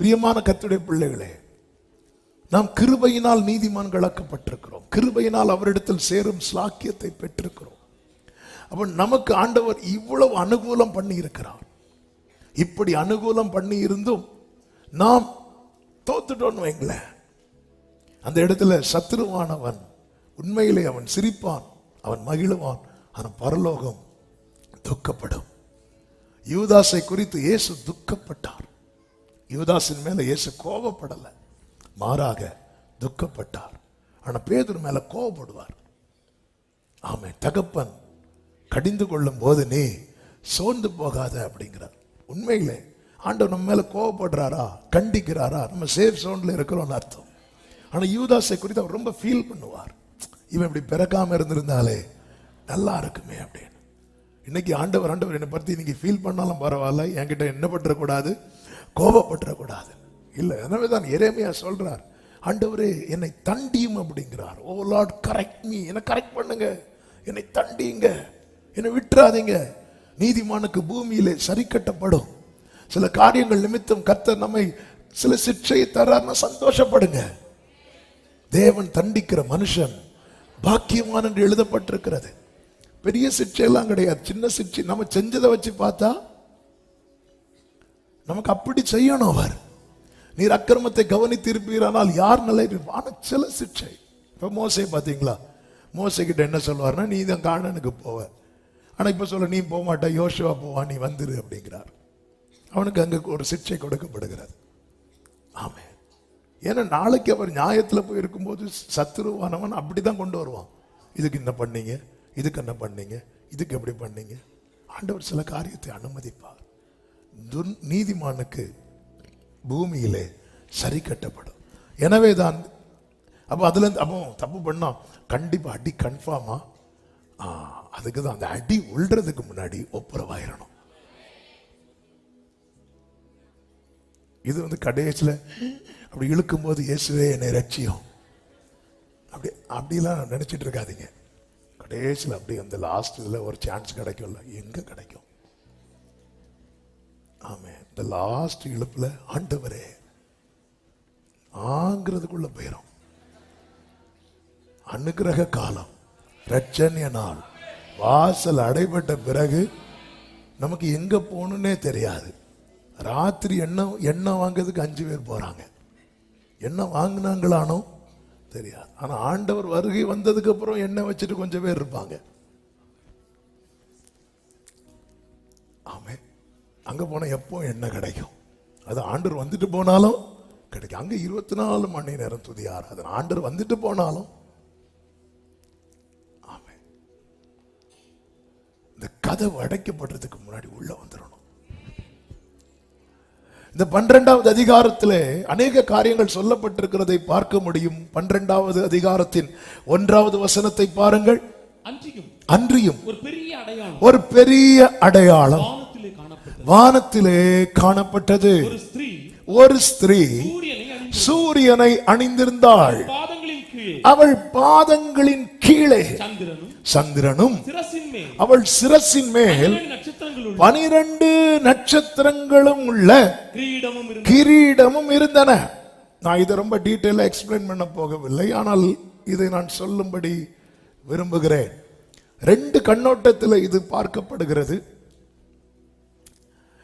பிரியமான கர்த்தருடைய பிள்ளைகளே, நாம் கிருபையினால் நீதிமான்களாக்கப்பட்டிருக்கிறோம். கிருபையினால் அவரிடத்தில் சேரும் ஸ்லாக்கியத்தை பெற்றிருக்கிறோம். அப்ப நமக்கு ஆண்டவர் இவ்வளவு அனுகூலம் பண்ணி இருக்கிறார். இப்படி அனுகூலம் பண்ணி இருந்தும் நாம் தோத்துட்டோன்னு வைங்களேன், அந்த இடத்துல சத்துருவானவன் உண்மையிலே அவன் சிரிப்பான், அவன் மகிழுவான், ஆனால் பரலோகம் துக்கப்படும். யூதாசை குறித்து இயேசு துக்கப்பட்டார். யூதாசின் மேல இயேசு கோபப்படல, மாறாக துக்கப்பட்டார். ஆனா பேதுரு மேல கோபப்படுவார். ஆமே, தகப்பன் கடிந்து கொள்ளும் போது நீ சோர்ந்து போகாத அப்படிங்கிறார். உண்மையிலே ஆண்டவர் நம்ம மேல கோபப்படுறாரா, கண்டிக்கிறாரா, நம்ம சேஃப் ஜோன்ல இருக்கிறோம்னு அர்த்தம். ஆனா யூதாசை குறித்து அவர் ரொம்ப ஃபீல் பண்ணுவார். இவன் இப்படி பிறக்காம இருந்திருந்தாலே நல்லா இருக்குமே அப்படின்னு. இன்னைக்கு ஆண்டவர் என்னை பற்றி இன்னைக்கு ஃபீல் பண்ணாலும் பரவாயில்ல, என்கிட்ட என்ன பற்றக்கூடாது, கோபப்பற்றக்கூடாது இல்லை. எனவே தான் எரேமியா சொல்றார், ஆண்டவரே என்னை தண்டியும் அப்படிங்கிறார். ஓ லார்ட் கரெக்ட் மீ, என்னை கரெக்ட் பண்ணுங்க, என்னை தண்டியுங்க, என்னை விட்டுறாதீங்க. நீதிமானுக்கு பூமியிலே சரி கட்டப்படும். சில காரியங்கள் நிமித்தம் கர்த்தர் நம்மை சில சிக்ஷையை தரார்னா சந்தோஷப்படுங்க. தேவன் தண்டிக்கிற மனுஷன் பாக்கியவான் என்று எழுதப்பட்டிருக்கிறது. பெரிய சிக்ஷையெல்லாம் கிடையாது, சின்ன சிக்ஷை. நம்ம செஞ்சதை வச்சு பார்த்தா நமக்கு அப்படி செய்யணும். அவர் நீர் அக்கிரமத்தை கவனித்திருப்பீரானால் யார் நிலை இருப்பான சில சிக்ஷை. இப்ப மோசே பாத்தீங்களா, மோசே கிட்ட என்ன சொல்லுவார்னா, நீ தான் கானானுக்கு போவ, ஆனா இப்ப சொல்ல நீ போக மாட்ட, யோசுவா போவா, நீ வந்துரு அப்படிங்கிறார். அவனுக்கு அங்க ஒரு சிக்ஷை கொடுக்கப்படுகிறது. ஆமே, ஏன்னா நாளைக்கு அவர் நியாயத்துல போய் இருக்கும்போது சத்துருவானவன் அப்படிதான் கொண்டு வருவான். இதுக்கு என்ன பண்ணீங்க, இதுக்கு என்ன பண்ணீங்க, இதுக்கு எப்படி பண்ணீங்க. ஆண்டவர் சில காரியத்தை அனுமதிப்பார். நீதிமானுக்கு பூமியிலே சரி கட்டப்படும். எனவே தான் அப்போ அதுல இருந்து அப்போ தப்பு பண்ணா கண்டிப்பா அடி கன்ஃபார்மா. அதுக்கு தான் அந்த அடி உள்றதுக்கு முன்னாடி ஒப்புரவாயிரணும். இது கடைசியில் அப்படி இழுக்கும் போது இயேசுவே என்னை ரட்சியும் அப்படிலாம் நினைச்சிட்டு இருக்காதீங்க. கடைசியில் அப்படி அந்த லாஸ்ட் இதில் ஒரு சான்ஸ் கிடைக்கும்ல, எங்க கிடைக்கும்? ஆமே, இந்த லாஸ்ட் இழுப்புல ஆண்டவரே ஆங்கிறதுக்குள்ள போயிடும். அனுக்கிரக காலம், ரட்சணிய நாள் வாசல் அடைபட்ட பிறகு நமக்கு எங்க போகணுன்னே தெரியாது. ராத்திரி எண்ணெய் வாங்கிறதுக்கு 5 பேர் போறாங்க. எண்ணெய் வாங்கினாங்களானோ தெரியாது. ஆனா ஆண்டவர் வருகை வந்ததுக்கு அப்புறம் எண்ணெய் வச்சுட்டு கொஞ்சம் பேர் இருப்பாங்க. ஆமே, அங்க போனா எப்போ எண்ணெய் கிடைக்கும்? அது ஆண்டவர் வந்துட்டு போனாலும் கிடைக்கும். அங்க 24 மணி நேரம் துதி ஆராதனை. ஆண்டவர் வந்துட்டு போனாலும். ஆமே, இந்த கதவு அடைக்கப்படுறதுக்கு முன்னாடி உள்ள வந்துடணும். இந்த 12வது அதிகாரத்திலே அநேக காரியங்கள் சொல்லப்பட்டிருக்கிறதை பார்க்க முடியும். 12வது அதிகாரத்தின் 1வது வசனத்தை பாருங்கள். அன்றியும் ஒரு பெரிய அடையாளம் வானத்திலே காணப்பட்டது. ஒரு ஸ்திரீ சூரியனை அணிந்திருந்தாள். அவள் பாதங்களின் கீழே சந்திரனும் அவள் சிரசின் மேல் 12 நட்சத்திரங்களும் உள்ள கிரீடமும் இருந்தன. நான் இதை ரொம்ப டீட்டெயிலா எக்ஸ்பிளைன் பண்ண போகவில்லை, ஆனால் இதை நான் சொல்லும்படி விரும்புகிறேன். 2 கண்ணோட்டத்தில் இது பார்க்கப்படுகிறது.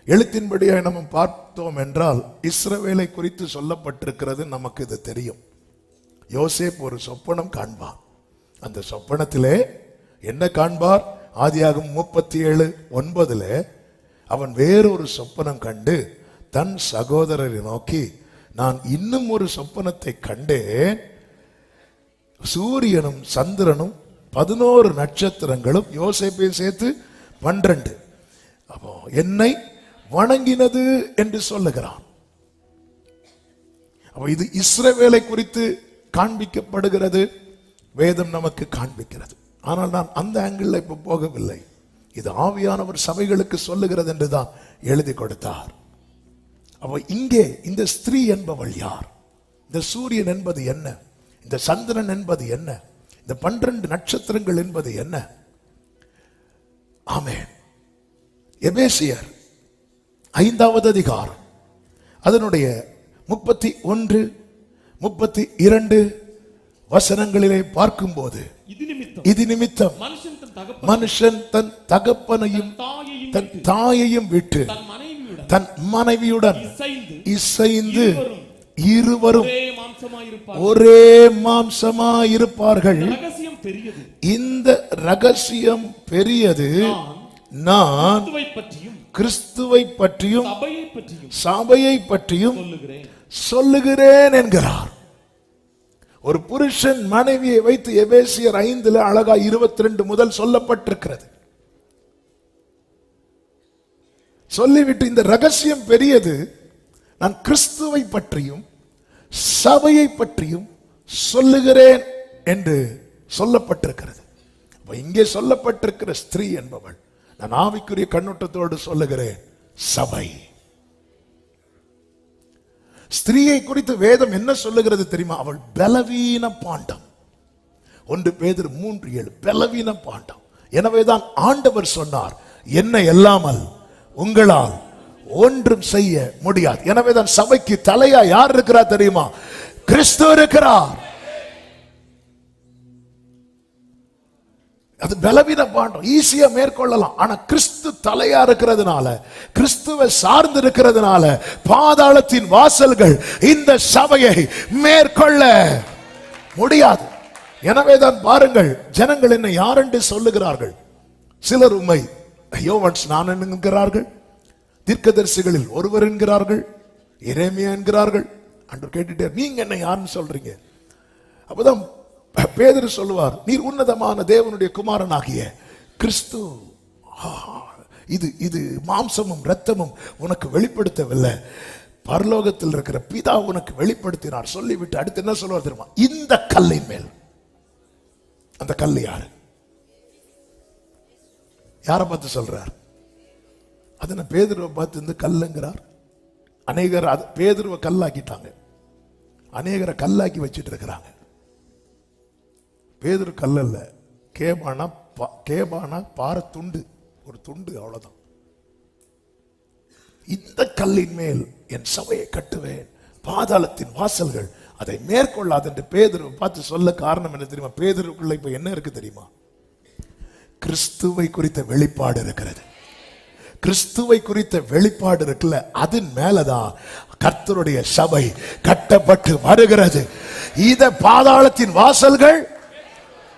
எழுத்தின்படியாக நம்ம பார்த்தோம் என்றால் இஸ்ரவேலை குறித்து சொல்லப்பட்டிருக்கிறது. நமக்கு இது தெரியும். யோசேப் ஒரு சொப்பனம் காண்பார். அந்த சொப்பனத்திலே என்ன காண்பார்? ஆதியாகமம் 37:9 அவன் வேறொரு சொப்பனம் கண்டு தன் சகோதரரை நோக்கி, நான் இன்னும் ஒரு சொப்பனத்தை கண்டேன், சூரியனும் சந்திரனும் 11 நட்சத்திரங்களும் யோசேப்பை சேர்த்து 12 அப்போ என்னை வணங்கினது என்று சொல்லுகிறான். அப்ப இது இஸ்ரவேலை குறித்து காண்பிக்கப்படுகிறது, வேதம் நமக்கு காண்பிக்கிறது. ஆனால் நான் அந்த ஆங்கிள் இப்ப போகவில்லை. இது ஆவியானவர் சபைகளுக்கு சொல்லுகிறது என்றுதான் எழுதி கொடுத்தார். அப்ப இங்கே இந்த ஸ்திரீ என்பவள் யார்? இந்த சூரியன் என்பது என்ன? இந்த சந்திரன் என்பது என்ன? இந்த 12 நட்சத்திரங்கள் என்பது என்ன? ஆமென். எபேசியர் 5வது அதிகாரம் அதனுடைய 31, 32 வசனங்களிலே பார்க்கும்போது இது நிமித்தம் மனுஷன் தன் தகப்பனையும் தன் தாயையும் விட்டு தன் மனைவியுடன் இசைந்து இருவரும் ஒரே மாம்சமாயிருப்பார்கள். இந்த ரகசியம் பெரியது. நான் கிறிஸ்துவை பற்றியும் சபையை பற்றியும் சொல்லுகிறேன் என்கிறார். ஒரு புருஷன் மனைவியை வைத்து எபேசியர் 5 அழகா 22 முதல் சொல்லப்பட்டிருக்கிறது. சொல்லிவிட்டு இந்த ரகசியம் பெரியது, நான் கிறிஸ்துவை பற்றியும் சபையை பற்றியும் சொல்லுகிறேன் என்று சொல்லப்பட்டிருக்கிறது. இங்கே சொல்லப்பட்டிருக்கிற ஸ்திரீ என்பவள், நான் ஆவிக்குரிய கண்ணோட்டத்தோடு சொல்லுகிறேன், சபை. ஸ்திரீயை குறித்து வேதம் என்ன சொல்லுகிறது தெரியுமா? அவள் பலவீன பாண்டம். 1 பேதுரு 3:7 பலவீன பாண்டம். எனவேதான் ஆண்டவர் சொன்னார், என்னை அல்லாமல் உங்களால் ஒன்றும் செய்ய முடியாது. எனவேதான் சபைக்கு தலையா யார் இருக்கிறார் தெரியுமா? கிறிஸ்து இருக்கிறார். அது பலவீன பாண்டம், ஈஸியா மேற்கொள்ளலாம். ஆனா கிறிஸ்து தலையா இருக்கிறதுனால, கிறிஸ்துவை சார்ந்து இருக்கிறதுனால பாதாளத்தின் வாசல்கள் இந்த சபையை மேற்கொள்ள முடியாது. எனவேதான் பாருங்கள், ஜனங்கள் என்ன யார் என்று சொல்லுகிறார்கள். சிலர் உம்மை யோவான் ஸ்நானன் என்கிறார்கள், தீர்க்கதரிசிகளில் ஒருவர் என்கிறார்கள், எரேமியா என்கிறார்கள். அன்று கேட்டுட்டே, நீங்க என்ன யாருன்னு சொல்றீங்க? அப்பதான் பேதுரு சொல்லுவார், நீர் உன்னதமான தேவனுடைய குமாரனாகிய கிறிஸ்து. இது இது மாம்சமும் இரத்தமும் உனக்கு வெளிப்படுத்தவில்லை, பரலோகத்தில் இருக்கிற பிதா உனக்கு வெளிப்படுத்தினார். சொல்லிவிட்டு அடுத்து என்ன சொல்லுவார் தெரியுமா? இந்த கல்லின் மேல். அந்த கல் யாரு? யாரை பார்த்து சொல்றார்? அதனை பேதுருவை பார்த்து இந்த கல்லுங்கிறார். அநேகர் பேதுருவை கல்லாக்கிட்டாங்க, அநேகரை கல்லாக்கி வச்சிட்டு இருக்கிறாங்க. பேதுரு கல் அல்ல, கேபானா பாறை துண்டு, ஒரு துண்டு, அவ்வளவுதான். இந்த கல்லின் மேல் என் சபையை கட்டுவேன், பாதாளத்தின் வாசல்கள் அதை மேற்கொள்ளாது என்று பேதுருவை பார்த்து சொல்ல காரணம் என்ன தெரியுமா? பேதுருக்குள்ள இப்ப என்ன இருக்கு தெரியுமா? கிறிஸ்துவை குறித்த வெளிப்பாடு இருக்கிறது. கிறிஸ்துவை குறித்த வெளிப்பாடு இருக்குல்ல, அதன் மேலதான் கர்த்தருடைய சபை கட்டப்பட்டு வருகிறது. இத பாதாளத்தின் வாசல்கள்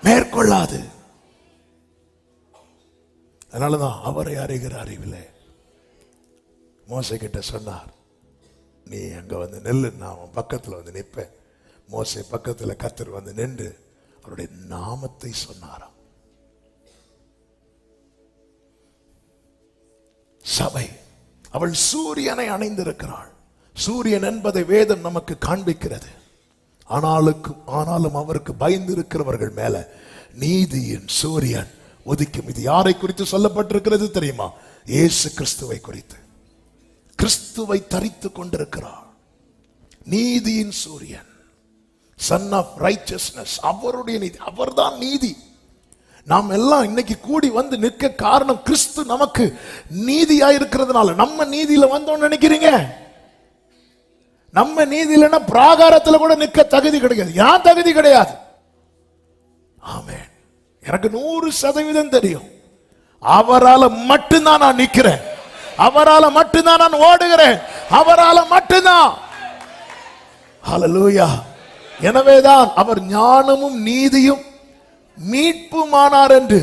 மேற்கொள்ளாது. அதனாலதான் அவரை அறிகிற அறிவில்லை. மோசே கிட்ட சொன்னார், நீ அங்க வந்து நெல்லு, நான் அவன் பக்கத்துல வந்து நிற்பேன். மோசே பக்கத்துல கர்த்தர் வந்து நின்று அவருடைய நாமத்தை சொன்னாராம். சபை அவள் சூரியனை அணைந்திருக்கிறாள். சூரியன் என்பதை வேதம் நமக்கு காண்பிக்கிறது. ஆனாலும் அவருக்கு பயந்து இருக்கிறவர்கள் மேல நீதியின் சூரியன் உதிக்கும். இது யாரை குறித்து சொல்லப்பட்டிருக்கிறது தெரியுமா? இயேசு கிறிஸ்துவை குறித்து. கிறிஸ்துவை தரித்து கொண்டிருக்கிறார் நீதியின் சூரியன், சன் ஆஃப் ரைச்சஸ்னஸ். அவருடைய நீதி, அவர்தான் நீதி. நாம் எல்லாம் இன்னைக்கு கூடி வந்து நிற்க காரணம் கிறிஸ்து நமக்கு நீதியா இருக்கிறதுனால. நம்ம நீதியில வந்தோம் நினைக்கிறீங்க? நம்ம நீதி இல்லைன்னா பிராகாரத்துல கூட நிற்க தகுதி கிடையாது. ஏன் தகுதி கிடையாது? ஆமென். எனக்கு 100% தெரியும், அவரால மட்டும்தான் நான் நிக்கிறேன், அவரால மட்டும்தான் நான் ஓடுகிறேன், அவரால மட்டும்தான். ஹல்லேலூயா. எனவேதான் அவர் ஞானமும் நீதியும் மீட்புமானார் என்று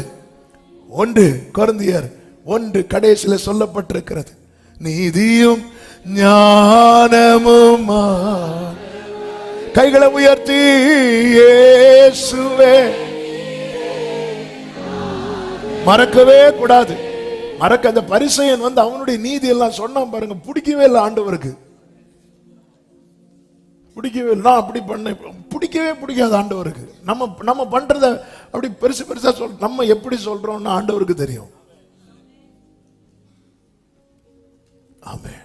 1 கொரிந்தியர் 1 கடைசியில சொல்லப்பட்டிருக்கிறது. நீதியும் ஞானமும். கைகளை உயர்த்தி இயேசுவே. மறக்கவே கூடாது. அந்த பரிசேயன் வந்து அவனுடைய நீதி எல்லாம் சொன்னான் பாருங்க, பிடிக்கவே இல்லை ஆண்டவருக்கு. பிடிக்கவே இல்லை. நான் அப்படி பண்ண பிடிக்கவே பிடிக்காது ஆண்டவருக்கு. நம்ம பண்றத அப்படி பெருசு பெருசா நம்ம எப்படி சொல்றோம்னு ஆண்டவருக்கு தெரியும். ஆமென்.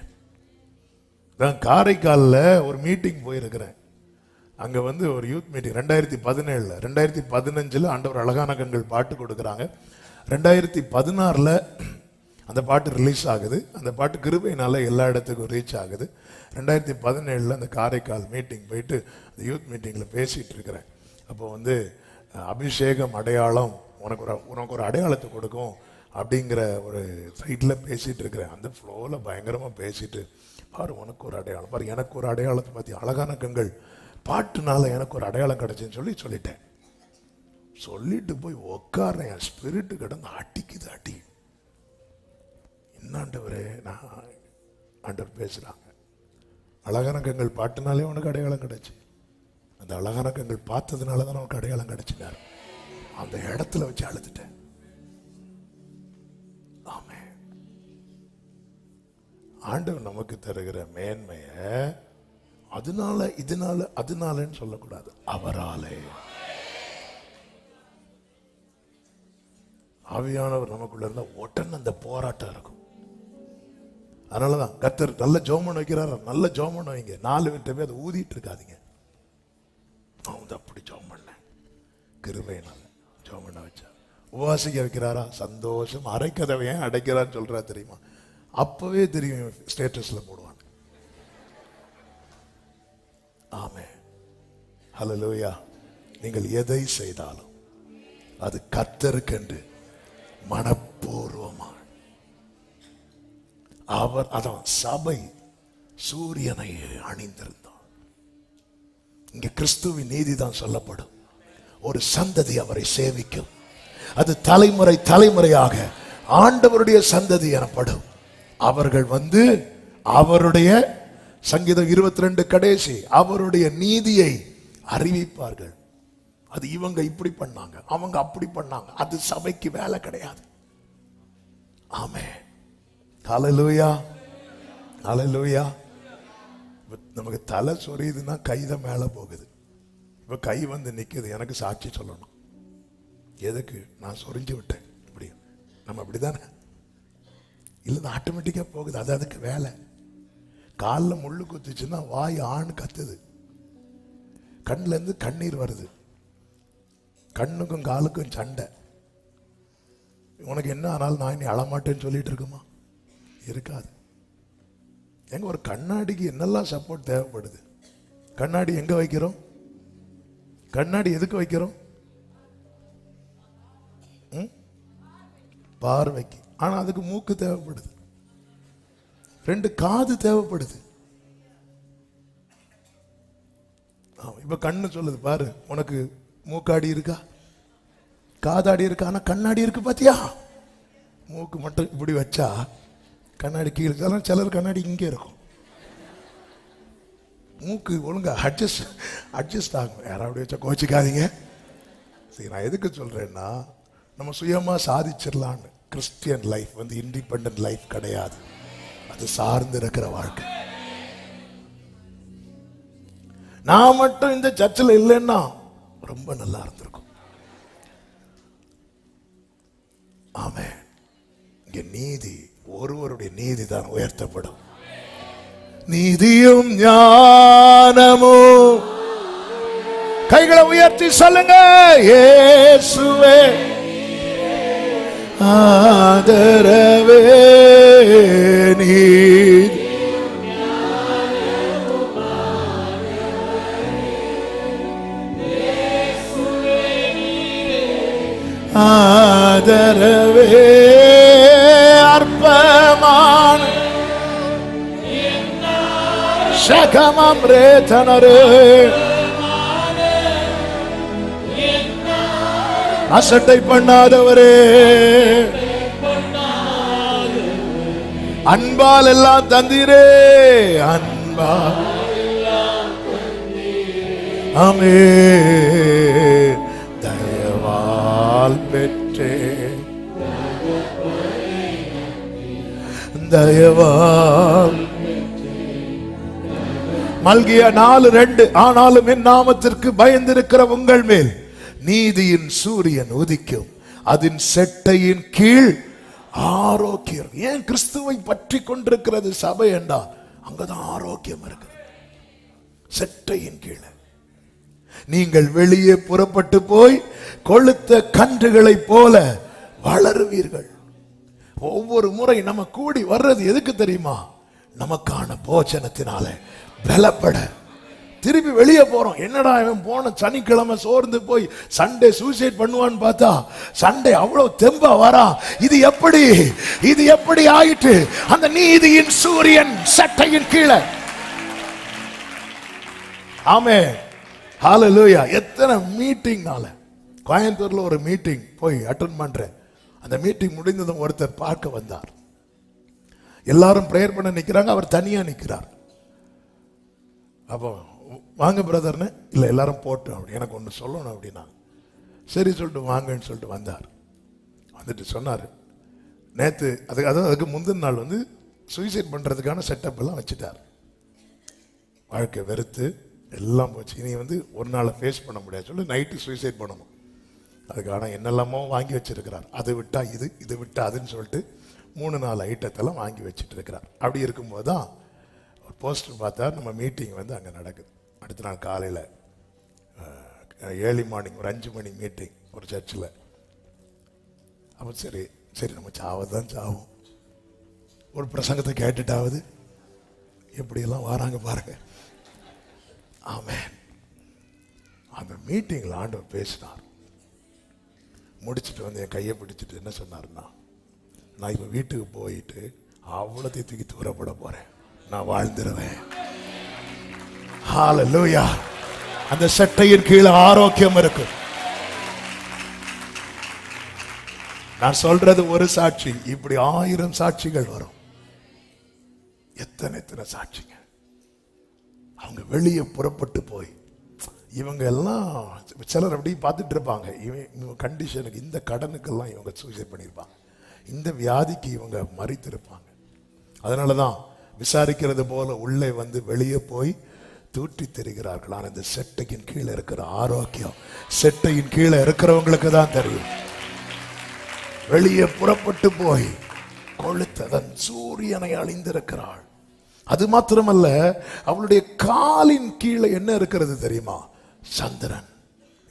நான் காரைக்காலில் ஒரு மீட்டிங் போயிருக்கிறேன். அங்க வந்து ஒரு யூத் மீட்டிங் 2017. 2015 ஆண்டவர் அழகான கண்கள் பாட்டு கொடுக்குறாங்க. 2016 அந்த பாட்டு ரிலீஸ் ஆகுது. அந்த பாட்டு கிருபையினால எல்லா இடத்துக்கும் ரீச் ஆகுது. 2017 அந்த காரைக்கால் மீட்டிங் போயிட்டு அந்த யூத் மீட்டிங்கில் பேசிகிட்டு இருக்கிறேன். அப்போ வந்து அபிஷேகம் அடையாளம் உனக்கு ஒரு அடையாளத்தை கொடுக்கும் அப்படிங்கிற ஒரு சைட்டில் பேசிகிட்டு இருக்கிறேன். அந்த ஃப்ளோவில் பயங்கரமாக பேசிட்டு, பாரு உனக்கு ஒரு அடையாளம், பாரு எனக்கு ஒரு அடையாளத்தை பற்றி அழகான கண்கள் பாட்டுனால எனக்கு ஒரு அடையாளம் கிடச்சின்னு சொல்லிட்டேன். சொல்லிட்டு போய் உட்கார்றேன். என் ஸ்பிரிட்டு கிடந்து அடிக்குது அடி. என்னாண்டவரே, நான் ஆண்டவர் பேசுகிறாங்க, அழகான கண்கள் பாட்டுனாலே உனக்கு அடையாளம் கிடச்சி, அந்த அழகான கண்கள் பார்த்ததுனால தான் உனக்கு அடையாளம் கிடச்சினார். அந்த இடத்துல வச்சு அழுதுட்டேன். ஆமே, ஆண்டவர் நமக்கு தருகிற மேன்மைய அதனால இதனால அதனாலன்னு சொல்லக்கூடாது, அவராலே. ஆவியானவர் நமக்குள்ள இருந்தா உடனே அந்த போராட்டம் இருக்கும். அதனாலதான் கர்த்தர் நல்ல ஜெபம் வைக்கிறார். நல்ல ஜெபம் வைங்க. 4 பேர் அதை ஊதிட்டு இருக்காதீங்க. அவன் அப்படி ஜெபம் பண்ண கிருபையினால ஜெபம் பண்ண வச்சா. உபவாசிக்க வைக்கிறாரா, சந்தோஷம். அரைக்கதவை ஏன் அடைக்கிறான்னு சொல்றா தெரியுமா? அப்பவே தெரியும், ஸ்டேட்டஸ்ல போடுவான். ஆமே, ஹல்லேலூயா. நீங்கள் எதை செய்தாலும் அது கர்த்தருக்கென்று மனப்பூர்வமாக. அவர் அதான் சபை சூரியனை அணிந்திருந்தார். இங்க கிறிஸ்துவின் நீதி தான் சொல்லப்படும். ஒரு சந்ததி அவரை சேவிக்கும். அது தலைமுறை தலைமுறையாக ஆண்டவருடைய சந்ததி எனப்படும். அவர்கள் வந்து அவருடைய, சங்கீதம் 22 கடைசி, அவருடைய நீதியை அறிவிப்பார்கள். அது இவங்க இப்படி பண்ணாங்க, அவங்க அப்படி பண்ணாங்க, அது சபைக்கு வேலை கிடையாது. ஆமென், ஹல்லேலூயா, ஹல்லேலூயா. நமக்கு தலை சொரியுதுன்னா கைதான் மேல போகுது. இப்ப கை வந்து நிக்குது, எனக்கு சாட்சி சொல்லணும். எதுக்கு? நான் சொரிஞ்சு விட்டேன். இப்படி நம்ம அப்படிதானே, இல்லைன்னா ஆட்டோமேட்டிக்கா போகுது. அது அதுக்கு வேலை. காலில் முள்ளு குத்துச்சுன்னா வாய் ஆண் கத்துது, கண்ணுல இருந்து கண்ணீர் வருது, கண்ணுக்கும் காலுக்கும் சண்டை. உனக்கு என்ன ஆனாலும் நான் இனி அழமாட்டேன்னு சொல்லிட்டு இருக்குமா? இருக்காது. எங்க ஒரு கண்ணாடிக்கு என்னெல்லாம் சப்போர்ட் தேவைப்படுது. கண்ணாடி எங்க வைக்கிறோம்? கண்ணாடி எதுக்கு வைக்கிறோம்? பார்வைக்கு. ஆனா அதுக்கு மூக்கு தேவைப்படுது, 2 காது தேவைப்படுது. இப்ப கண்ணு சொல்லுது, பாரு உனக்கு மூக்காடி இருக்கா, காதாடி இருக்கா, ஆனா கண்ணாடி இருக்கு பாத்தியா? மூக்கு மட்டும் இப்படி வச்சா கண்ணாடி கீழே. சிலர் கண்ணாடி இங்கே இருக்கும். மூக்கு ஒழுங்கா அட்ஜஸ்ட் ஆகும். யாராவது வச்சா கோச்சிக்காதீங்க. சரி, நான் எதுக்கு சொல்றேன்னா, நம்ம சுயமா சாதிச்சிடலான்னு. கிறிஸ்டியன் லைஃப் வந்து இண்டிபெண்டன்ட் லைஃப் கிடையாது. அது சார்ந்து இருக்கிற வாழ்க்கை. நான் மட்டும் இந்த சர்ச்சில் இல்லைன்னா ரொம்ப நல்லா இருந்திருக்கும். ஆமென். இங்க நீதி, ஒருவருடைய நீதி தான் உயர்த்தப்படும். நீதியும் ஞானமும். கைகளை உயர்த்தி சொல்லுங்க, இயேசுவே ஆதரவே நீதி. ஆதரவே அற்பமான சகமம் ரேதனரே அசட்டை பண்ணாதவரே, அன்பால் எல்லாம் தந்தீரே, அன்பா. ஆமென். தயவால் பெற்றே, தயவால். மல்கியா 4:2. ஆனாலும் என் நாமத்திற்கு பயந்திருக்கிற உங்கள் மேல் நீதியின் சூரியன் உதிக்கும், அதன் செட்டையின் கீழ் ஆரோக்கியம். ஏன் கிறிஸ்துவை பற்றி கொண்டிருக்கிறது சபை என்றால் அங்கதான் ஆரோக்கியம் இருக்கு. செட்டையின் கீழ் நீங்கள் வெளியே புறப்பட்டு போய் கொழுத்த கன்றுகளைப் போல வளருவீர்கள். ஒவ்வொரு முறை நம்ம கூடி வர்றது எதுக்கு தெரியுமா? நமக்கான போஜனத்தினால பலப்பட. திருப்பி வெளியே போறோம். என்னடா இவன் போன சனிக்கிழமை சோர்ந்து போய் சண்டே சூசைட் பண்ணுவான்னு பார்த்தா சண்டே அவ்வளவு தெம்பா வரா. இது எப்படி ஆயிட்டு? அந்த நீதியின் சூரியன் சட்டையின் கீழே. ஆமென், ஹல்லேலூயா. எத்தனை மீட்டிங்னால. கோயம்புத்தூர்ல ஒரு மீட்டிங் போய் அட்டெண்ட் பண்றேன். அந்த மீட்டிங் முடிந்ததும் ஒருத்தர் பார்க்க வந்தார். எல்லாரும் பிரேயர் பண்ண நிக்கிறாங்க, அவர் தனியா நிக்கிறார். அப்போ வாங்க பிரதர்னு, இல்லை எல்லாரும் போட்டோம் அப்படி, எனக்கு ஒன்று சொல்லணும் அப்படின்னா. சரி சொல்லிட்டு வாங்கன்னு சொல்லிட்டு வந்தார். வந்துட்டு சொன்னார், நேற்று அதுக்கு முந்தின நாள் சூசைட் பண்ணுறதுக்கான செட்டப் எல்லாம் வச்சுட்டார். வாழ்க்கை வெறுத்து எல்லாம் போச்சு. இனி ஒரு நாளை ஃபேஸ் பண்ண முடியாது சொல்லி நைட்டு சூசைட் பண்ணணும். அதுக்கான என்னெல்லாமோ வாங்கி வச்சிருக்கிறார். அது விட்டா இது விட்டா அதுன்னு சொல்லிட்டு 3-4 ஐட்டத்தெல்லாம் வாங்கி வச்சுட்டு இருக்கிறார். அப்படி இருக்கும்போது தான் ஒரு போஸ்டர் பார்த்தா நம்ம மீட்டிங் அங்கே நடக்குது. அடுத்த நாள் காலையில் ஏர்லி மார்னிங் ஒரு 5 மணி மீட்டிங் ஒரு சர்ச்சில். அப்போ சரி நம்ம சாவதான் சாவும், ஒரு பிரசங்கத்தை கேட்டுட்டாவது எப்படியெல்லாம் வராங்க பாருங்க. ஆமென். அந்த மீட்டிங்கில் ஆண்டவர் பேசினார். முடிச்சுட்டு என் கையை பிடிச்சிட்டு என்ன சொன்னார்னா, நான் இப்போ வீட்டுக்கு போயிட்டு அவ்வளோத்தையும் தூக்கி தூரப்பட போறேன், நான் வாழ்ந்துருவேன். ஹல்லேலூயா. அந்த சட்டையின் கீழே ஆரோக்கியம் இருக்கு. நான் சொல்றது ஒரு சாட்சி, இப்படி 1000 சாட்சிகள் வரும். எத்தனை சாட்சிங்க. அவங்க வெளியே புறப்பட்டு போய் இவங்க எல்லாம் சிலர் அப்படி பார்த்துட்டு இருப்பாங்க. இவங்க கண்டிஷனுக்கு, இந்த கடனுக்கெல்லாம் இவங்க சூசைட் பண்ணியிருப்பாங்க, இந்த வியாதிக்கு இவங்க மறித்திருப்பாங்க. அதனாலதான் விசாரிக்கிறது போல உள்ளே வெளியே போய் தூற்றி தெரிகிறார்கள். ஆனால் இந்த செட்டையின் கீழே இருக்கிற ஆரோக்கியம் செட்டையின் கீழே இருக்கிறவங்களுக்கு தான் தெரியும். வெளியே புறப்பட்டு போய் கொளுத்ததன் சூரியனை அழிந்திருக்கிறாள். அது மாத்திரமல்ல, அவளுடைய காலின் கீழே என்ன இருக்கிறது தெரியுமா? சந்திரன்.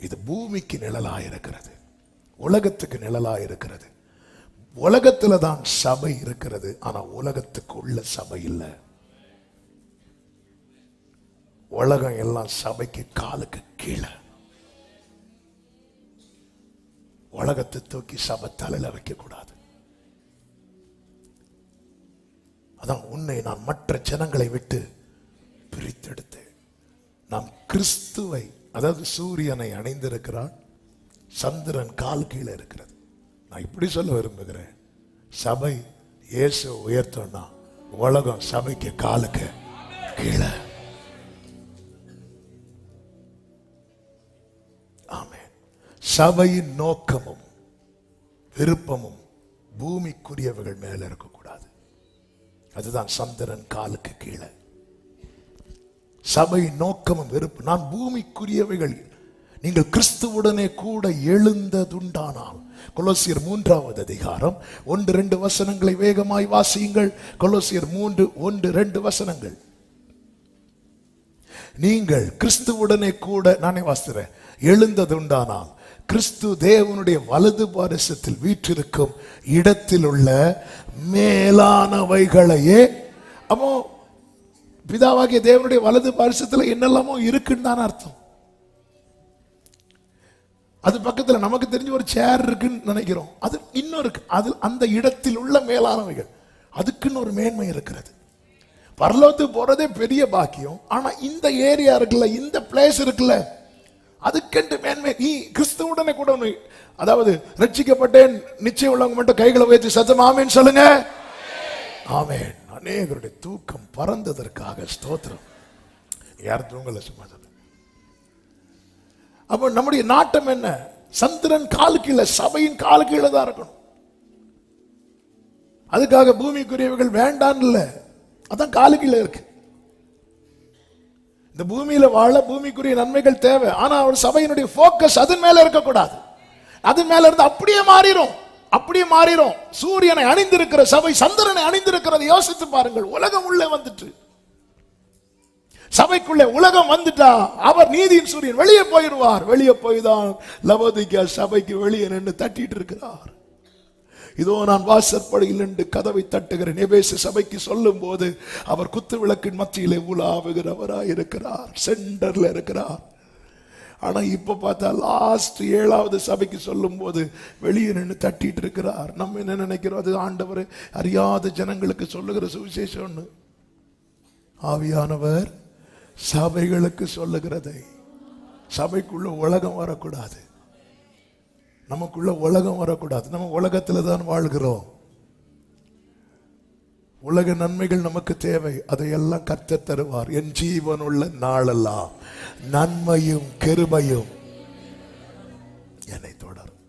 இது பூமிக்கு நிழலாயிருக்கிறது, உலகத்துக்கு நிழலாயிருக்கிறது. உலகத்துல தான் சபை இருக்கிறது, ஆனா உலகத்துக்கு உள்ள சபை இல்லை. உலகம் எல்லாம் சபைக்கு காலுக்கு கீழே. உலகத்தை தூக்கி சபை தலையில வைக்க கூடாது. அதான் உன்னை நான் மற்ற ஜனங்களை விட்டு பிரித்தெடுத்தேன். நாம் கிறிஸ்துவை, அதாவது சூரியனை அணிந்திருக்கிறான், சந்திரன் கால் கீழே இருக்கிறது. நான் இப்படி சொல்ல விரும்புகிறேன், சபை இயேசு உயர்த்தோம்னா உலகம் சபைக்கு காலுக்கு கீழே. ஆமென். சபையின் நோக்கமும் விருப்பமும் பூமிக்குரியவர்கள் மேல இருக்கக்கூடாது. அதுதான் சந்திரன் காலுக்கு கீழே. சபையின் நோக்கமும் விருப்பம், நான் பூமிக்குரியவைகள், நீங்கள் கிறிஸ்துவுடனே கூட எழுந்ததுண்டானால். கொலோசியர் 3வது அதிகாரம் 1-2 வசனங்களை வேகமாய் வாசியுங்கள். கொலோசியர் 3:1-2 வசனங்கள். நீங்கள் கிறிஸ்துவுடனே கூட, நானே வாசிக்கிறேன், எழுந்ததுண்டானால் கிறிஸ்து தேவனுடைய வலது பாரிசத்தில் வீற்றிருக்கும் இடத்தில் உள்ள மேலானவைகளையே. அப்போ பிதாவாகிய தேவனுடைய வலது பாரிசத்தில் என்னெல்லாமோ இருக்குன்னு தான் அர்த்தம். அது பக்கத்தில் நமக்கு தெரிஞ்ச ஒரு சேர் இருக்குன்னு நினைக்கிறோம், அது இன்னும் இருக்கு. அது அந்த இடத்தில் உள்ள மேலானவைகள், அதுக்குன்னு ஒரு மேன்மை இருக்கிறது. பரலோகத்துக்கு போறதே பெரிய பாக்கியம். ஆனா இந்த ஏரியா இருக்குல்ல, இந்த பிளேஸ் இருக்குல்ல, அதுக்கென்று மேன்மை. நீ கிறிஸ்துவுடனே கூட, அதாவது ரட்சிக்கப்பட்டேன் நிச்சயம் உள்ளவங்க மட்டும் கைகளை உயர்த்தி சத்தம் ஆமேன் சொல்லுங்க. ஆமேன். அநேகருடைய தூக்கம் பறந்ததற்காக ஸ்தோத்திரம். யார் தூங்கல? சும்மா. அப்ப நம்முடைய நாட்டம் என்ன? சந்திரன் காலு கீழே, சபையின் காலு கீழே தான் இருக்கணும். அதுக்காக பூமிக்குரியவர்கள் வேண்டான்னு இல்லை, அதான் காலு கீழே இருக்கு. இந்த பூமியில வாழ பூமிக்குரிய நன்மைகள் தேவை. ஆனா அவர் சபையினுடைய போக்கஸ் அதன் மேல இருக்கக்கூடாது. அது மேல இருந்து அப்படியே மாறிடும். சூரியனை அணிந்திருக்கிற சபை சந்திரனை அணிந்திருக்கிறது. யோசித்து பாருங்கள். உலகம் உள்ளே வந்துட்டு, சபைக்குள்ளே உலகம் வந்துட்டா அவர் நீதியின் சூரியன் வெளியே போயிடுவார். வெளியே போய் தான் லவோதிக்கா சபைக்கு வெளியே நின்று தட்டிட்டு இருக்கிறார். இதோ நான் வாசற்படியில் நின்று கதவை தட்டுகிறேன். எபேசு சபைக்கு சொல்லும் போது அவர் குத்து விளக்கின் மத்தியிலே உலாவுகிறவராய் இருக்கிறார், சென்டர்ல இருக்கிறார். ஆனா இப்ப பார்த்தா லாஸ்ட் 7வது சபைக்கு சொல்லும் போது வெளியே நின்று தட்டிட்டு இருக்கிறார். நம்ம என்ன நினைக்கிறோம், அது ஆண்டவர் அறியாத ஜனங்களுக்கு சொல்லுகிற சுவிசேஷம். ஆவியானவர் சபைகளுக்கு சொல்லுகிறதை. சபைக்குள்ள உலகம் வரக்கூடாது, நமக்குள்ள உலகம் வரக்கூடாது. நம்ம உலகத்துல தான் வாழ்கிறோம். உலக நன்மைகள் நமக்கு தேவை, அதையெல்லாம் கர்த்தர் தருவார். என் ஜீவன் உள்ள நாளெல்லாம் நன்மையும் கிருபையும் என்னை தொடரும்.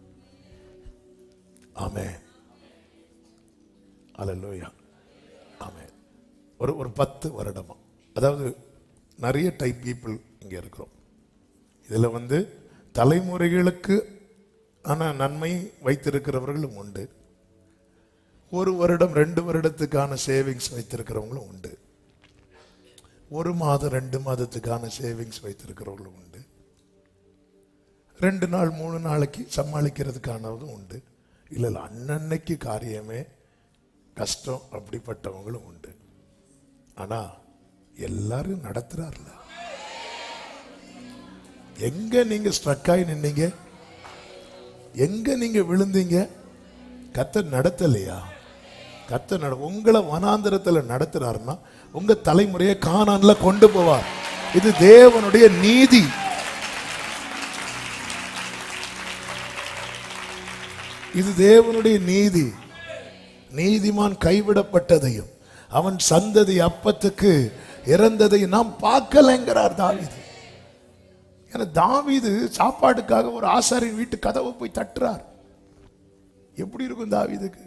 ஆமென், அல்லேலூயா, ஆமென். ஒரு 10 வருடமா, அதாவது நிறைய டைப் பீப்புள் இங்க இருக்கிறோம். இதுல தலைமுறைகளுக்கு ஆனா நன்மை வைத்திருக்கிறவர்களும் உண்டு. 1 வருடம் 2 வருடத்துக்கான சேவிங்ஸ் வைத்திருக்கிறவங்களும் உண்டு. 1 மாதம் 2 மாதத்துக்கான சேவிங்ஸ் வைத்திருக்கிறவங்களும் உண்டு. 2 நாள் 3 நாளைக்கு சமாளிக்கிறதுக்கானதும் உண்டு. இல்ல அன்னன்னைக்கு காரியமே கஷ்டம் அப்படிப்பட்டவங்களும் உண்டு. ஆனா எல்லாரும் நடத்துறாருல. எங்க நீங்க ஸ்ட்ரக் ஆகி நின்னீங்க, எங்க நீங்க விழுந்தீங்க? கர்த்தர் நடத்தலையா? கர்த்தர் உங்களை வனாந்தரத்துல நடத்துறாருன்னா உங்க தலைமுறையை கானான்ல கொண்டு போவார். இது தேவனுடைய நீதி. இது தேவனுடைய நீதி. நீதிமான் கைவிடப்பட்டதையும் அவன் சந்ததி அப்பத்துக்கு இறந்ததையும் நாம் பார்க்கலைங்கிறார் தாவீது. ஏன்னா தாவீது சாப்பாடுக்காக ஒரு ஆசாரியின் வீட்டு கதவை போய் தட்டுறார். எப்படி இருக்கும் தாவீதுக்கு?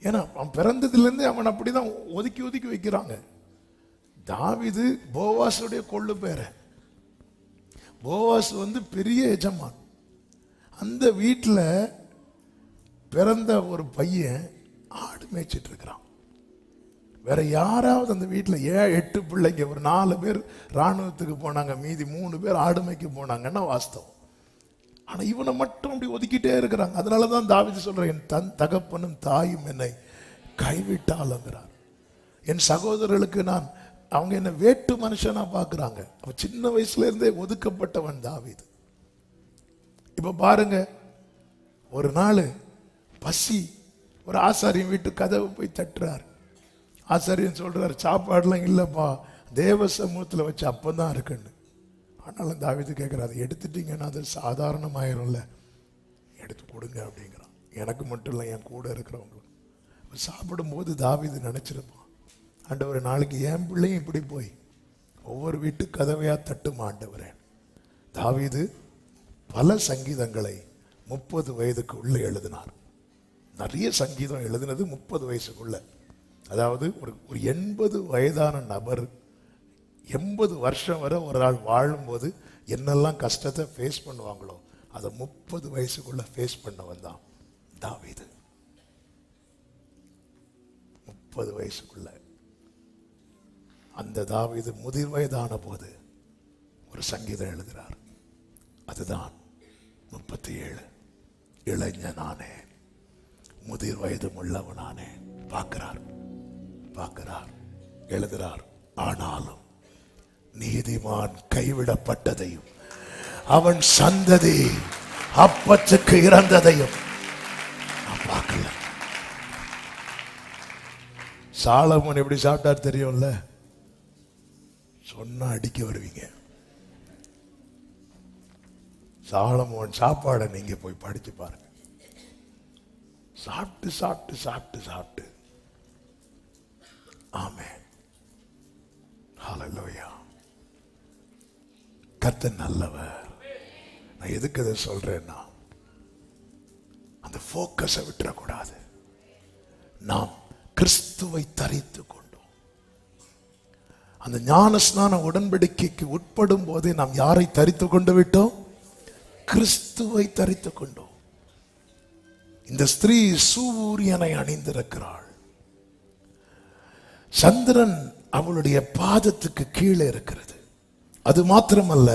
ஏன்னா அவன் பிறந்ததுலேருந்து அவன் அப்படிதான் ஒதுக்கி ஒதுக்கி வைக்கிறாங்க. தாவீது போவாசுடைய கொள்ளு பேர. போவாஸ் பெரிய எஜமான். அந்த வீட்டில் பிறந்த ஒரு பையன் ஆடு மேய்ச்சிட்டு இருக்கிறான். வேற யாராவது அந்த வீட்டில் 8 பிள்ளைங்க, ஒரு 4 பேர் இராணுவத்துக்கு போனாங்க, மீதி 3 பேர் ஆடு மேய்க்க போனாங்கன்னா வாஸ்தவம். ஆனா இவனை மட்டும் அப்படி ஒதுக்கிட்டே இருக்கிறாங்க. அதனாலதான் தாவீது சொல்றான், என் தகப்பனும் தாயும் என்னை கைவிட்டாலுங்கிறார். என் சகோதரர்களுக்கு நான், அவங்க என்ன வேட்டு மனுஷனா பாக்குறாங்க. அவன் சின்ன வயசுல இருந்தே ஒதுக்கப்பட்டவன் தாவீது. இப்ப பாருங்க, ஒரு நாள் பசி, ஒரு ஆசாரியின் வீட்டு கதவு போய் தட்டுறாரு. ஆசாரியன் சொல்றாரு, சாப்பாடுலாம் இல்லப்பா, தேவ சமூகத்தில் வச்சு அப்பதான் இருக்குன்னு. ஆனாலும் தாவீது கேட்கிறாரு, எடுத்துட்டீங்கன்னா அது சாதாரணமாயிரும்ல, எடுத்து கொடுங்க அப்படிங்கிறான். எனக்கு மட்டும் இல்லை, என் கூட இருக்கிறவங்களுக்கு. சாப்பிடும்போது தாவீது நினைச்சிருப்பான், ஆண்டவரே நாளைக்கு என் பிள்ளையும் இப்படி போய் ஒவ்வொரு வீட்டு கதவையா தட்டுமா ஆண்டவரே. தாவீது பல சங்கீதங்களை 30 வயதுக்கு உள்ளே எழுதினார். நிறைய சங்கீதம் எழுதினது 30 வயசுக்குள்ள. அதாவது ஒரு 80 வயதான நபர் 80 வருஷம் வரை ஒரு ஆள் வாழும்போது என்னெல்லாம் கஷ்டத்தை ஃபேஸ் பண்ணுவாங்களோ அதை 30 வயசுக்குள்ள ஃபேஸ் பண்ணவன் தான் தாவீது. 30 வயசுக்குள்ள. அந்த தாவீது முதிர் வயதான போது ஒரு சங்கீதம் எழுதுகிறார். அதுதான் 37. இளைஞனானே, முதிர் வயதும் உள்ளவனானே. பார்க்கிறார், எழுதுகிறார். ஆனாலும் நீதிமான் கைவிடப்பட்டதையும் அவன் சந்ததி அப்பத்துக்கு இறந்ததையும் நான் பார்க்கல. சாலமோன் எப்படி சாப்பிட்டார் தெரியும்ல? சொன்னா அடிக்க வருவீங்க. சாலமோன் சாப்பாடை நீங்க போய் படிச்சு பாருங்க. சாப்பிட்டு சாப்பிட்டு சாப்பிட்டு சாப்பிட்டு. ஆமென், ஹல்லேலூயா. கர்த்தர் நல்லவர். நான் எதுக்கு இதை சொல்றேன்னா, அந்த போக்கஸை விட்டுறக்கூடாது. நாம் கிறிஸ்துவை தரித்து கொண்டோம். அந்த ஞானஸ்நான உடன்படிக்கைக்கு உட்படும் போதே நாம் யாரை தரித்து கொண்டு விட்டோம்? கிறிஸ்துவை தரித்து கொண்டோம். இந்த ஸ்திரீ சூரியனை அணிந்திருக்கிறாள். சந்திரன் அவளுடைய பாதத்துக்கு கீழே இருக்கிறது. அது மாத்திரமல்ல,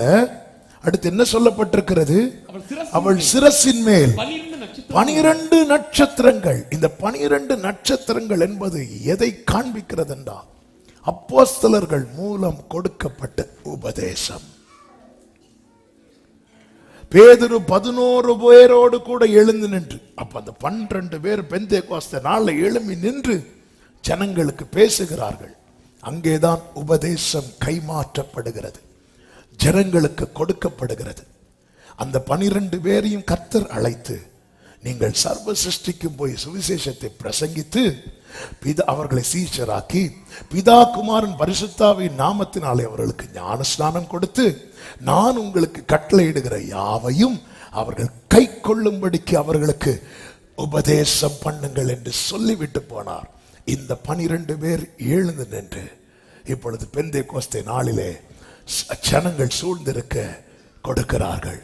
அடுத்து என்ன சொல்லப்பட்டிருக்கிறது? அவள் சிரசின் மேல் 12 நட்சத்திரங்கள். இந்த 12 நட்சத்திரங்கள் என்பது எதை காண்பிக்கிறது என்றால் அப்போஸ்தலர்கள் மூலம் கொடுக்கப்பட்ட உபதேசம். பேதுரு 11 பேரோடு கூட எழுந்து நின்று, அப்ப அந்த 12 பேர் பெந்தேகோஸ்தே நாள்ல எழும்பி நின்று ஜனங்களுக்கு பேசுகிறார்கள். அங்கேதான் உபதேசம் கைமாற்றப்படுகிறது, ஜனங்களுக்கு கொடுக்கப்படுகிறது. அந்த 12 பேரையும் கர்த்தர் அழைத்து, நீங்கள் சர்வ சிருஷ்டிக்கும் போய் சுவிசேஷத்தை பிரசங்கித்து அவர்களை சீஷராக்கி பிதா குமாரன் பரிசுத்தாவின் நாமத்தினாலே அவர்களுக்கு ஞானஸ்நானம் கொடுத்து நான் உங்களுக்கு கட்டளையிடுகிற யாவையும் அவர்கள் கை கொள்ளும்படிக்கு அவர்களுக்கு உபதேசம் பண்ணுங்கள் என்று சொல்லிவிட்டு போனார். இந்த 12 பேர் எழுந்து நின்று இப்பொழுது பெந்தேகோஸ்தே நாளிலே ஜனங்கள் சூழ்ந்திருக்க கொடுக்கிறார்கள்.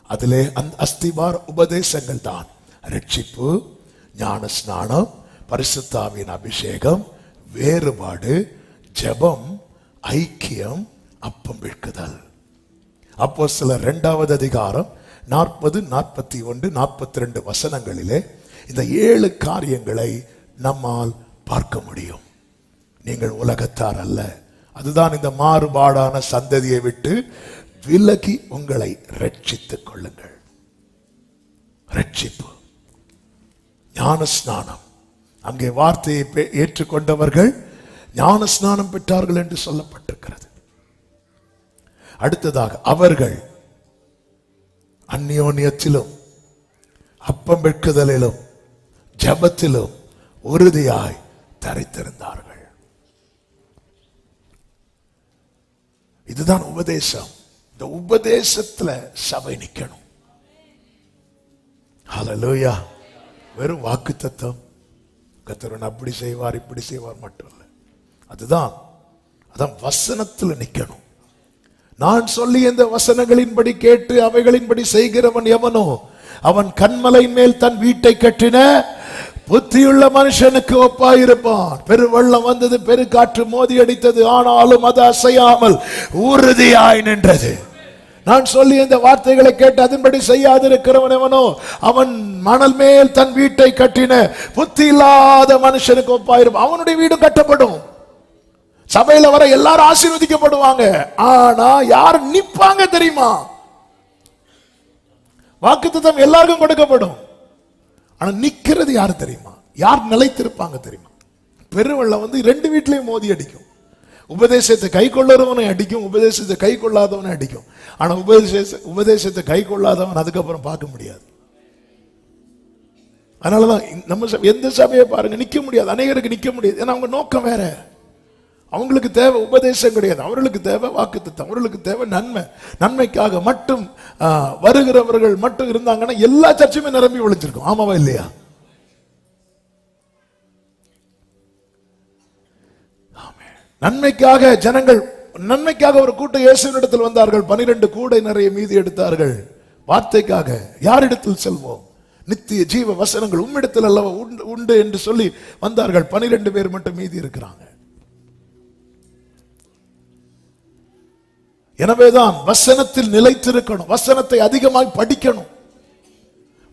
அதிலே அந்த அஸ்திவார உபதேசங்கள் தான் ரட்சிப்பு, ஞான ஸ்நானம், பரிசுத்தாவின் அபிஷேகம், வேறுபாடு, ஜெபம், ஐக்கியம், அப்பம் விற்குதல். அப்போஸ்தலர் 2வது அதிகாரம் 40, 41, 42 வசனங்களிலே இந்த 7 காரியங்களை நம்மால் பார்க்க முடியும். நீங்கள் உலகத்தார் அல்ல, அதுதான் இந்த மாறுபாடான சந்ததியை விட்டு விலகி உங்களை ரட்சித்துக் கொள்ளுங்கள். ரட்சிப்பு, ஞானஸ்நானம். அங்கே வார்த்தையை ஏற்றுக்கொண்டவர்கள் ஞானஸ்நானம் பெற்றார்கள் என்று சொல்லப்பட்டிருக்கிறது. அடுத்ததாக அவர்கள் அந்யோன்யத்திலும் அப்பம் வெட்குதலிலும் ஜெபத்திலும் உறுதியாய் தரித்திருந்தார்கள். இதுதான் உபதேசம். இந்த உபதேசத்துல சபை நிக்கணும். ஹல்லேலூயா. வெறும் வாக்கு தத்தம், கர்த்தர் அப்படி செய்வார் இப்படி செய்வார் மட்டும் இல்லை. அதான் வசனத்தில் நிக்கணும். நான் சொல்லி இந்த வசனங்களின்படி கேட்டு அவைகளின்படி செய்கிறவன் எவனோ அவன் கன்மலையின் மேல் தன் வீட்டை கட்டின புத்தியுள்ள மனுஷனுக்கு ஒப்பாயிருப்பான். பெருவெள்ளம் வந்தது, பெருகாற்று மோதி அடித்தது, ஆனாலும் அது அசையாமல் உறுதியாய் நின்றது. நான் சொல்லி இந்த வார்த்தைகளை கேட்டு அதன்படி செய்யாதிருக்கிறவன் எவனோ அவன் மணல் மேல் தன் வீட்டை கட்டின புத்தி இல்லாத மனுஷனுக்கு ஒப்பாயிருப்பான். அவனுடைய வீடு கட்டப்படும். சபையில வர எல்லாரும் ஆசீர்வதிக்கப்படுவாங்க. ஆனா யார் நிப்பாங்க தெரியுமா? வாக்குத்தத்தம் எல்லாருக்கும் கொடுக்கப்படும். ஆனா நிக்கிறது யாரு தெரியுமா? யார் நிலைத்திருப்பாங்க தெரியுமா? பெருவெள்ளம் வந்து 2 வீட்லயும் மோதி அடிக்கும். உபதேசத்தை கை கொள்ளுறவனை அடிக்கும், உபதேசத்தை கை கொள்ளாதவனை அடிக்கும். ஆனா உபதேசத்தை கை கொள்ளாதவன் அதுக்கப்புறம் பார்க்க முடியாது. அதனாலதான் நம்ம எந்த சபையை பாருங்க நிக்க முடியாது, அநேகருக்கு நிக்க முடியாது. ஏன்னா அவங்க நோக்கம் வேற. அவங்களுக்கு தேவை உபதேசம் கிடையாது, அவர்களுக்கு தேவை வாக்குத்தத்தம், அவர்களுக்கு தேவை நன்மை. நன்மைக்காக மட்டும் வருகிறவர்கள் மட்டும் இருந்தாங்கன்னா எல்லா சர்ச்சுமே நிரம்பி ஒழிச்சிருக்கும். ஆமாவா இல்லையா? நன்மைக்காக ஜனங்கள், நன்மைக்காக ஒரு கூட்டம் இயேசுவினிடத்தில் வந்தார்கள். 12 கூடை நிறைய மீதி எடுத்தார்கள். வார்த்தைக்காக யாரிடத்தில் செல்வோம்? நித்திய ஜீவ வசனங்கள் உம்மிடத்தில் அல்லவா உண்டு என்று சொல்லி வந்தார்கள். 12 பேர் மட்டும் மீதி இருக்கிறாங்க. எனவேதான் வசனத்தில் நிலைத்திருக்கணும், வசனத்தை அதிகமாய் படிக்கணும்.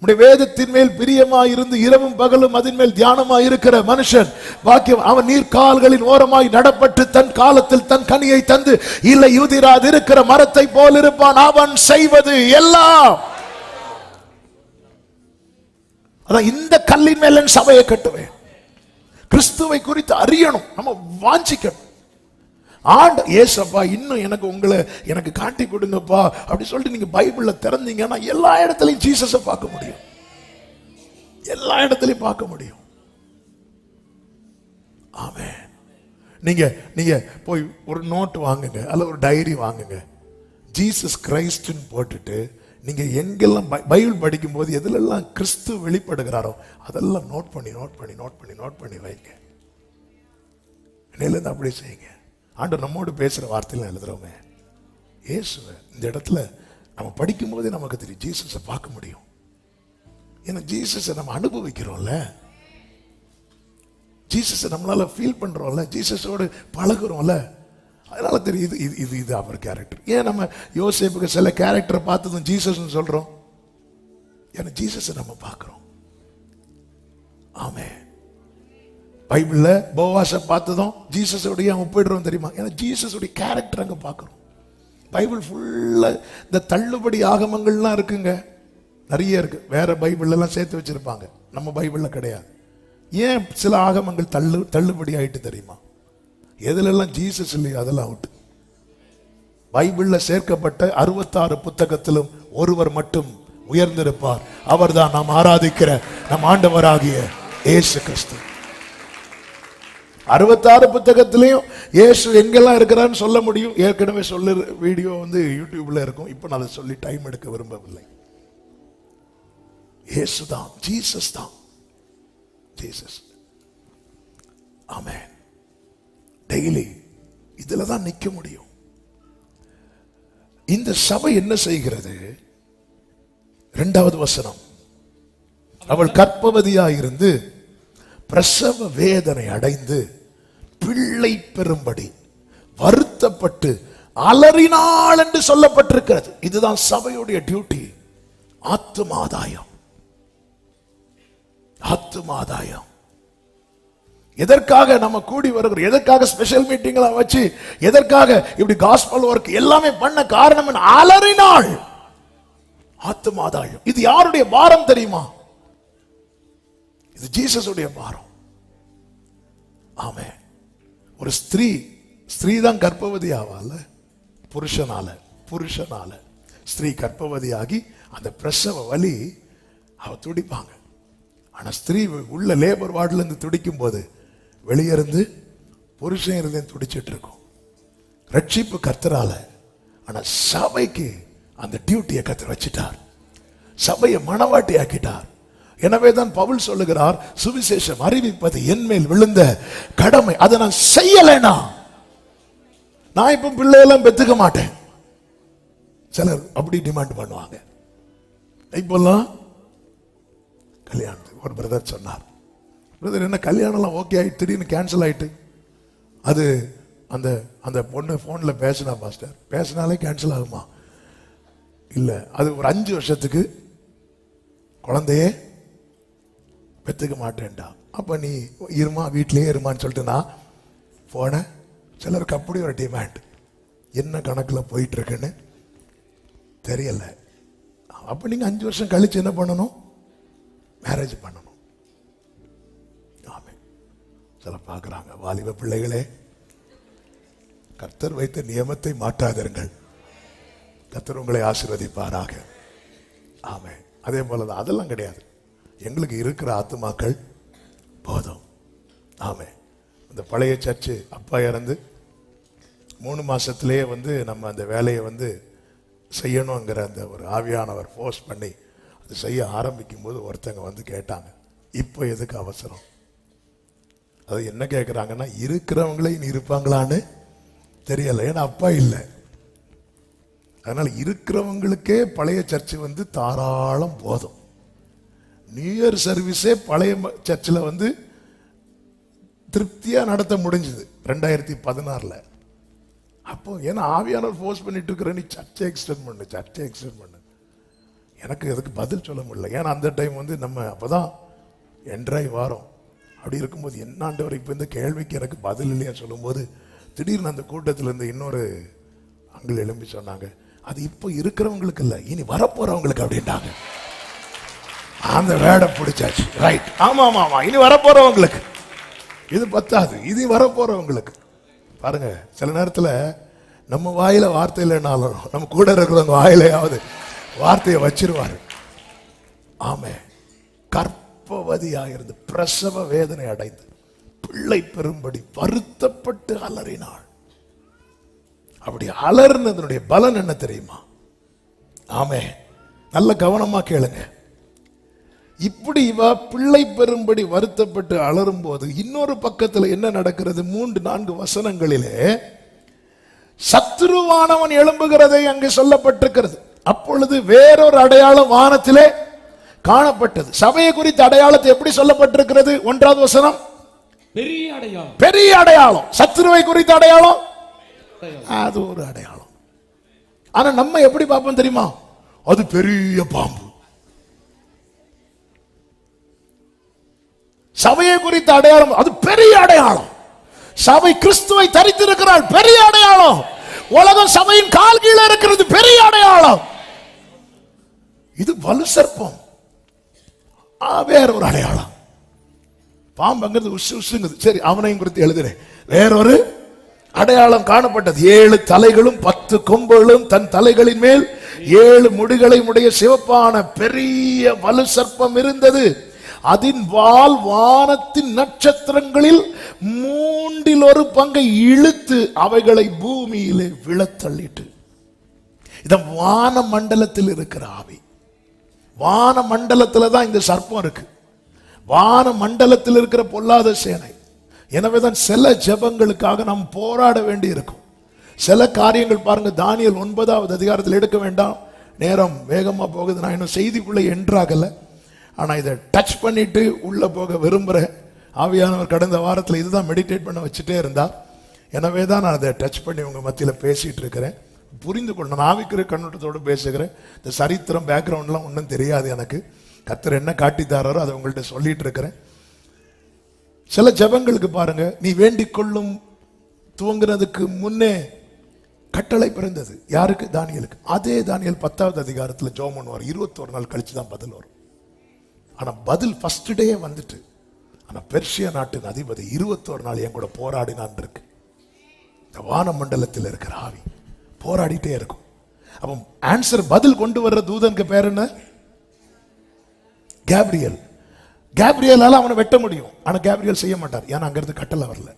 உடைய வேதத்தின் மேல் பிரியமாய் இருந்து இரவும் பகலும் அதன் மேல் தியானமாய் இருக்கிற மனுஷன் பாக்கியம். அவன் நீர்க்கால்களின் ஓரமாய் நடப்பட்டு தன் காலத்தில் தன் கனியை தந்து இல்லை யுதிராது இருக்கிற மரத்தை போல் இருப்பான். அவன் செய்வது எல்லாம். அதான் இந்த கல்லின் மேல சபையை கட்டுவேன். கிறிஸ்துவை குறித்து அறியணும், நம்ம வாஞ்சிக்கணும். ஆண்டு ஏசப்பா இன்னும் எனக்கு காட்டி கொடுங்கப்பா அப்படி சொல்லிட்டு நீங்க பைபிள்ல திறந்தீங்கன்னா எல்லா இடத்துலயும் ஜீசஸை பார்க்க முடியும். எல்லா இடத்துலயும் பார்க்க முடியும். ஆமென். நீங்க போய் ஒரு நோட் வாங்குங்க, அல்ல ஒரு டைரி வாங்குங்க, ஜீசஸ் கிரைஸ்ட்னு போட்டுட்டு நீங்க எங்கெல்லாம் பைபிள் படிக்கும் போது எதுலெல்லாம் கிறிஸ்து வெளிப்படுகிறாரோ அதெல்லாம் நோட் பண்ணி வைங்க. இன்னையிலேருந்து அப்படி செய்யுங்க. ஆண்டவர் நம்மோடு பேசுற வார்த்தையில எழுதுறோமே இயேசுவை இந்த இடத்துல நம்ம படிக்கும் போதே நமக்கு தெரியும் ஜீசஸை பார்க்க முடியும். ஏன்னா ஜீசஸை நம்ம அனுபவிக்கிறோம்ல, ஜீசஸை நம்மளால ஃபீல் பண்றோம்ல, ஜீசஸோடு பழகுறோம்ல, அதனால தெரியுது இது அவர் கேரக்டர். ஏன் நம்ம யோசேப்புக்கு சில கேரக்டரை பார்த்ததும் ஜீசஸ்ன்னு சொல்றோம்? ஏன்னா ஜீசஸை நம்ம பார்க்கிறோம். ஆமென். பைபிள்ல போவாஸை பார்த்ததும் ஜீசஸோடைய ஒப்பிடுறோம் தெரியுமா? ஏன்னா ஜீசஸோடைய கேரக்டர் அங்க பார்க்கிறோம். பைபிள் ஃபுல்லா இந்த தள்ளுபடி ஆகமங்கள்லாம் இருக்குங்க, நிறைய இருக்கு. வேற பைபிள் எல்லாம் சேர்த்து வச்சிருப்பாங்க, நம்ம பைபிள்ல கிடையாது. ஏன் சில ஆகமங்கள் தள்ளுபடி ஆயிட்டு தெரியுமா? எதுல எல்லாம் ஜீசஸ் இல்லையோ அதெல்லாம் அவுட். பைபிள்ல சேர்க்கப்பட்ட 66 புத்தகத்திலும் ஒருவர் மட்டும் உயர்ந்திருப்பார். அவர்தான் நாம் ஆராதிக்கிற நம் ஆண்டவராகிய இயேசு கிறிஸ்து. 66 புத்தகத்திலையும் இயேசு எங்கெல்லாம் இருக்கிறான்னு சொல்ல முடியும். ஏற்கனவே சொல்ல வீடியோ வந்து யூடியூப்ல இருக்கும். இப்ப நான் அதை சொல்லி டைம் எடுக்க விரும்பவில்லை. இயேசு தான், ஜீசஸ் தான், ஜீசஸ். ஆமென். டெய்லி இதுல தான் நிக்க முடியும். இந்த சபை என்ன செய்கிறது? 2வது வசனம், அவள் கர்ப்பவதியாயிருந்து பிரசவ வேதனை அடைந்து பிள்ளை பெறும்படி வருத்தப்பட்டு அலறினாள் என்று சொல்லப்பட்டிருக்கிறது. இதுதான் சபையுடைய டியூட்டி. ஆத்துமாதாயம், ஆத்துமாதாயம். எதற்காக நம்ம கூடி வருகிறோம்? எதற்காக ஸ்பெஷல் மீட்டிங்லாம் வச்சு, எதற்காக இப்படி காஸ்பல் ஒர்க் எல்லாமே பண்ண காரணம் என்ன? அலறினாள். ஆத்துமாதாயம். இது யாருடைய பாரம் தெரியுமா? இது ஜீசஸுடைய பாரம். ஆமென். ஒரு ஸ்திரீ தான் கர்ப்பவதி ஆவால, புருஷனால ஸ்திரீ கர்ப்பவதியாகி அந்த பிரசவ வலி அவ துடிப்பாங்க. ஆனா ஸ்திரீ உள்ள லேபர் வார்டுல இருந்து துடிக்கும் போது வெளியே இருந்து புருஷன் இருந்து துடிச்சிட்டு இருக்கும். ரட்சிப்பு கர்த்தரால. ஆனா சபைக்கு அந்த டியூட்டியை கர்த்தர் வச்சிட்டார். சபையை மணவாட்டி ஆக்கிட்டார். எனவே தான் பவுல் சொல்லுகிறார், சுவிசேஷம் அறிவிப்பது என் மேல் விழுந்த கடமை. அதை நான் செய்யலைனா நான் இப்ப பிள்ளையெல்லாம் பெத்துக்க மாட்டேன். சிலர் அப்படி டிமாண்ட் பண்ணுவாங்க. இப்பெல்லாம் கல்யாணத்துக்கு ஒரு பிரதர் சொன்னார், பிரதர் என்ன கல்யாணம்லாம் ஓகே ஆயிட்டு திடீர்னு கேன்சல் ஆயிட்டு, அது அந்த அந்த பொண்ணு போன்ல பேசினா பாஸ்டர், பேசினாலே கேன்சல் ஆகுமா? இல்ல, அது ஒரு 5 வருஷத்துக்கு குழந்தையே பெத்துக்க மாட்டேன்டா. அப்ப நீ இருமா, வீட்டிலேயே இருமான்னு சொல்லிட்டு நான் போனேன். சிலருக்கு அப்படி ஒரு டிமாண்ட். என்ன கணக்கில் போயிட்டு இருக்குன்னு தெரியல. அப்ப நீங்க 5 வருஷம் கழிச்சு என்ன பண்ணணும்? மேரேஜ் பண்ணணும். ஆமென். சில பார்க்குறாங்க, வாலிப பிள்ளைகளே, கர்த்தர் வைத்த நியமத்தை மாற்றாதீர்கள். கர்த்தர் உங்களை ஆசீர்வதிப்பாராக. ஆமென். அதே போலதான். அதெல்லாம் கிடையாது, எங்களுக்கு இருக்கிற ஆத்துமாக்கள் போதும். ஆமென். இந்த பழைய சர்ச்சு அப்பா இறந்து 3 மாசத்திலேயே வந்து நம்ம அந்த வேலையை வந்து செய்யணுங்கிற அந்த ஒரு ஆவியானவர் ஃபோர்ஸ் பண்ணி அது செய்ய ஆரம்பிக்கும் போது ஒருத்தங்க வந்து கேட்டாங்க, இப்போ எதுக்கு அவசரம்? அது என்ன கேட்குறாங்கன்னா, இருக்கிறவங்களே இனி இருப்பாங்களான்னு தெரியல, ஏன்னா அப்பா இல்லை. அதனால இருக்கிறவங்களுக்கே பழைய சர்ச்சு வந்து தாராளம் போதும். நியூ இயர் சர்வீஸே பழைய சர்ச்சில் வந்து திருப்தியா நடத்த முடிஞ்சது 2016. அப்போ ஏன்னா ஆவியானவர் ஃபோர்ஸ் பண்ணிட்டு இருக்கிற, நீ சர்ச்சை எக்ஸ்டெண்ட் பண்ணு. எனக்கு அதுக்கு பதில் சொல்ல முடியல. ஏன்னா அந்த டைம் வந்து நம்ம அப்பதான் என்ட்ராய் வாரோம். அப்படி இருக்கும்போது என்ன ஆண்டவர் இப்போ இந்த கேள்விக்கு எனக்கு பதில் இல்லையா சொல்லும்போது, திடீர்னு அந்த கூட்டத்தில் இருந்து இன்னொரு அங்கிள் எழும்பி சொன்னாங்க, அது இப்போ இருக்கிறவங்களுக்கு இல்லை, இனி வரப்போறவங்களுக்கு அப்படின்ட்டாங்க. அந்த வேடை பிடிச்சாச்சு. ரைட், ஆமா, இனி வரப்போறவங்களுக்கு இது பத்தாது, இது வரப்போறவங்களுக்கு. பாருங்க, சில நேரத்தில் நம்ம வாயில வார்த்தை இல்லைனாலும் நம்ம கூட இருக்கிறவங்க வாயிலையாவது வார்த்தையை வச்சிருவாரு. ஆமே. கர்ப்பவதியாயிருந்து பிரசவ வேதனை அடைந்து பிள்ளை பெறும்படி வருத்தப்பட்டு அலறினாள். அப்படி அலறினதனுடைய பலன் என்ன தெரியுமா? ஆமே. நல்ல கவனமா கேளுங்க. இப்படி இவ பிள்ளை பெறும்படி வருத்தப்பட்டு அலறும் போது இன்னொரு பக்கத்தில் என்ன நடக்கிறது? 3-4 வசனங்களிலே சத்துருவானவன் எழும்புகிறதை அங்கே சொல்லப்பட்டிருக்கிறது. அப்பொழுது வேறொரு அடையாளம் வானத்திலே காணப்பட்டது. சபையை குறித்த அடையாளத்தை எப்படி சொல்லப்பட்டிருக்கிறது? 1வது வசனம், பெரிய அடையாளம். சத்துருவை குறித்த அடையாளம் அது ஒரு அடையாளம். ஆனா நம்ம எப்படி பார்ப்போம் தெரியுமா? அது பெரிய பாம்பு. சபையை குறித்த அடையாளம், அது பெரிய அடையாளம். சபை கிறிஸ்துவை தரித்திருக்கிறாள், பெரிய அடையாளம். உலகம் சபையின் கால் கீழே இருக்கிறது, பெரிய அடையாளம். இது வலு சர்ப்பம், வேற ஒரு அடையாளம். பாம்புங்கிறது உசு உசுங்குது. சரி, அவனையும் குறித்து எழுதுறேன். வேறொரு அடையாளம் காணப்பட்டது. 7 தலைகளும் 10 கொம்புகளும் தன் தலைகளின் மேல் 7 முடிகளை உடைய சிவப்பான பெரிய வலு சர்ப்பம் இருந்தது. அதன் வால் வானத்தின் நட்சத்திரங்களில் 1/3 பங்கை இழுத்து அவைகளை பூமியிலே விழத்தள்ளிட்டு. இத வான மண்டலத்தில் இருக்கிற ஆவி. வான மண்டலத்தில் தான் இந்த சர்ப்பம் இருக்கு. வான மண்டலத்தில் இருக்கிற பொல்லாத சேனை. எனவேதான் சில ஜெபங்களுக்காக நாம் போராட வேண்டி இருக்கும். சில காரியங்கள் பாருங்க, தானியேல் 9வது அதிகாரத்தில் எடுக்க வேண்டாம், நேரம் வேகமா போகுது. நான் இன்னும் செய்திக்குள்ள என்றாகல, ஆனா இதை டச் பண்ணிட்டு உள்ள போக விரும்புறேன். ஆவியானவர் கடந்த வாரத்தில் இதுதான் மெடிடேட் பண்ண வச்சுட்டே இருந்தா. எனவே தான் நான் அதை டச் பண்ணி உங்க மத்தியில் பேசிட்டு இருக்கிறேன். புரிந்து கொள்ள நான் ஆவிக்கிற கண்ணோட்டத்தோடு பேசுகிறேன். இந்த சரித்திரம் பேக்ரவுண்ட்லாம் ஒன்றும் தெரியாது எனக்கு. கர்த்தர் என்ன காட்டித்தாரோ அதை உங்கள்கிட்ட சொல்லிட்டு இருக்கிறேன். சில ஜெபங்களுக்கு பாருங்க, நீ வேண்டிக் கொள்ளும் துவங்குறதுக்கு முன்னே கட்டளை பிறந்தது. யாருக்கு? தானியேலுக்கு. அதே தானியேல் 10வது அதிகாரத்தில் ஜெபம் பண்ணுவார். 21 நாள் கழிச்சு தான் பதில் வரும். ஆனா பதில் ஃபர்ஸ்ட் டே வந்துட்டு. ஆனா பெர்ஷியா நாட்டின் அதிபதி 21 நாள் என் கூட போராடினான் இருக்கு. இந்த வான மண்டலத்தில் இருக்கிற ஆவி போராடிட்டே இருக்கும். அப்போ ஆன்சர் பதில் கொண்டு வர்ற தூதனுக்கு பேர் என்ன? கேப்ரியல். கேப்ரியலால அவனை வெட்ட முடியும், ஆனா கேப்ரியல் செய்ய மாட்டார். ஏன்னா அங்கிருந்து கட்டளை வரல.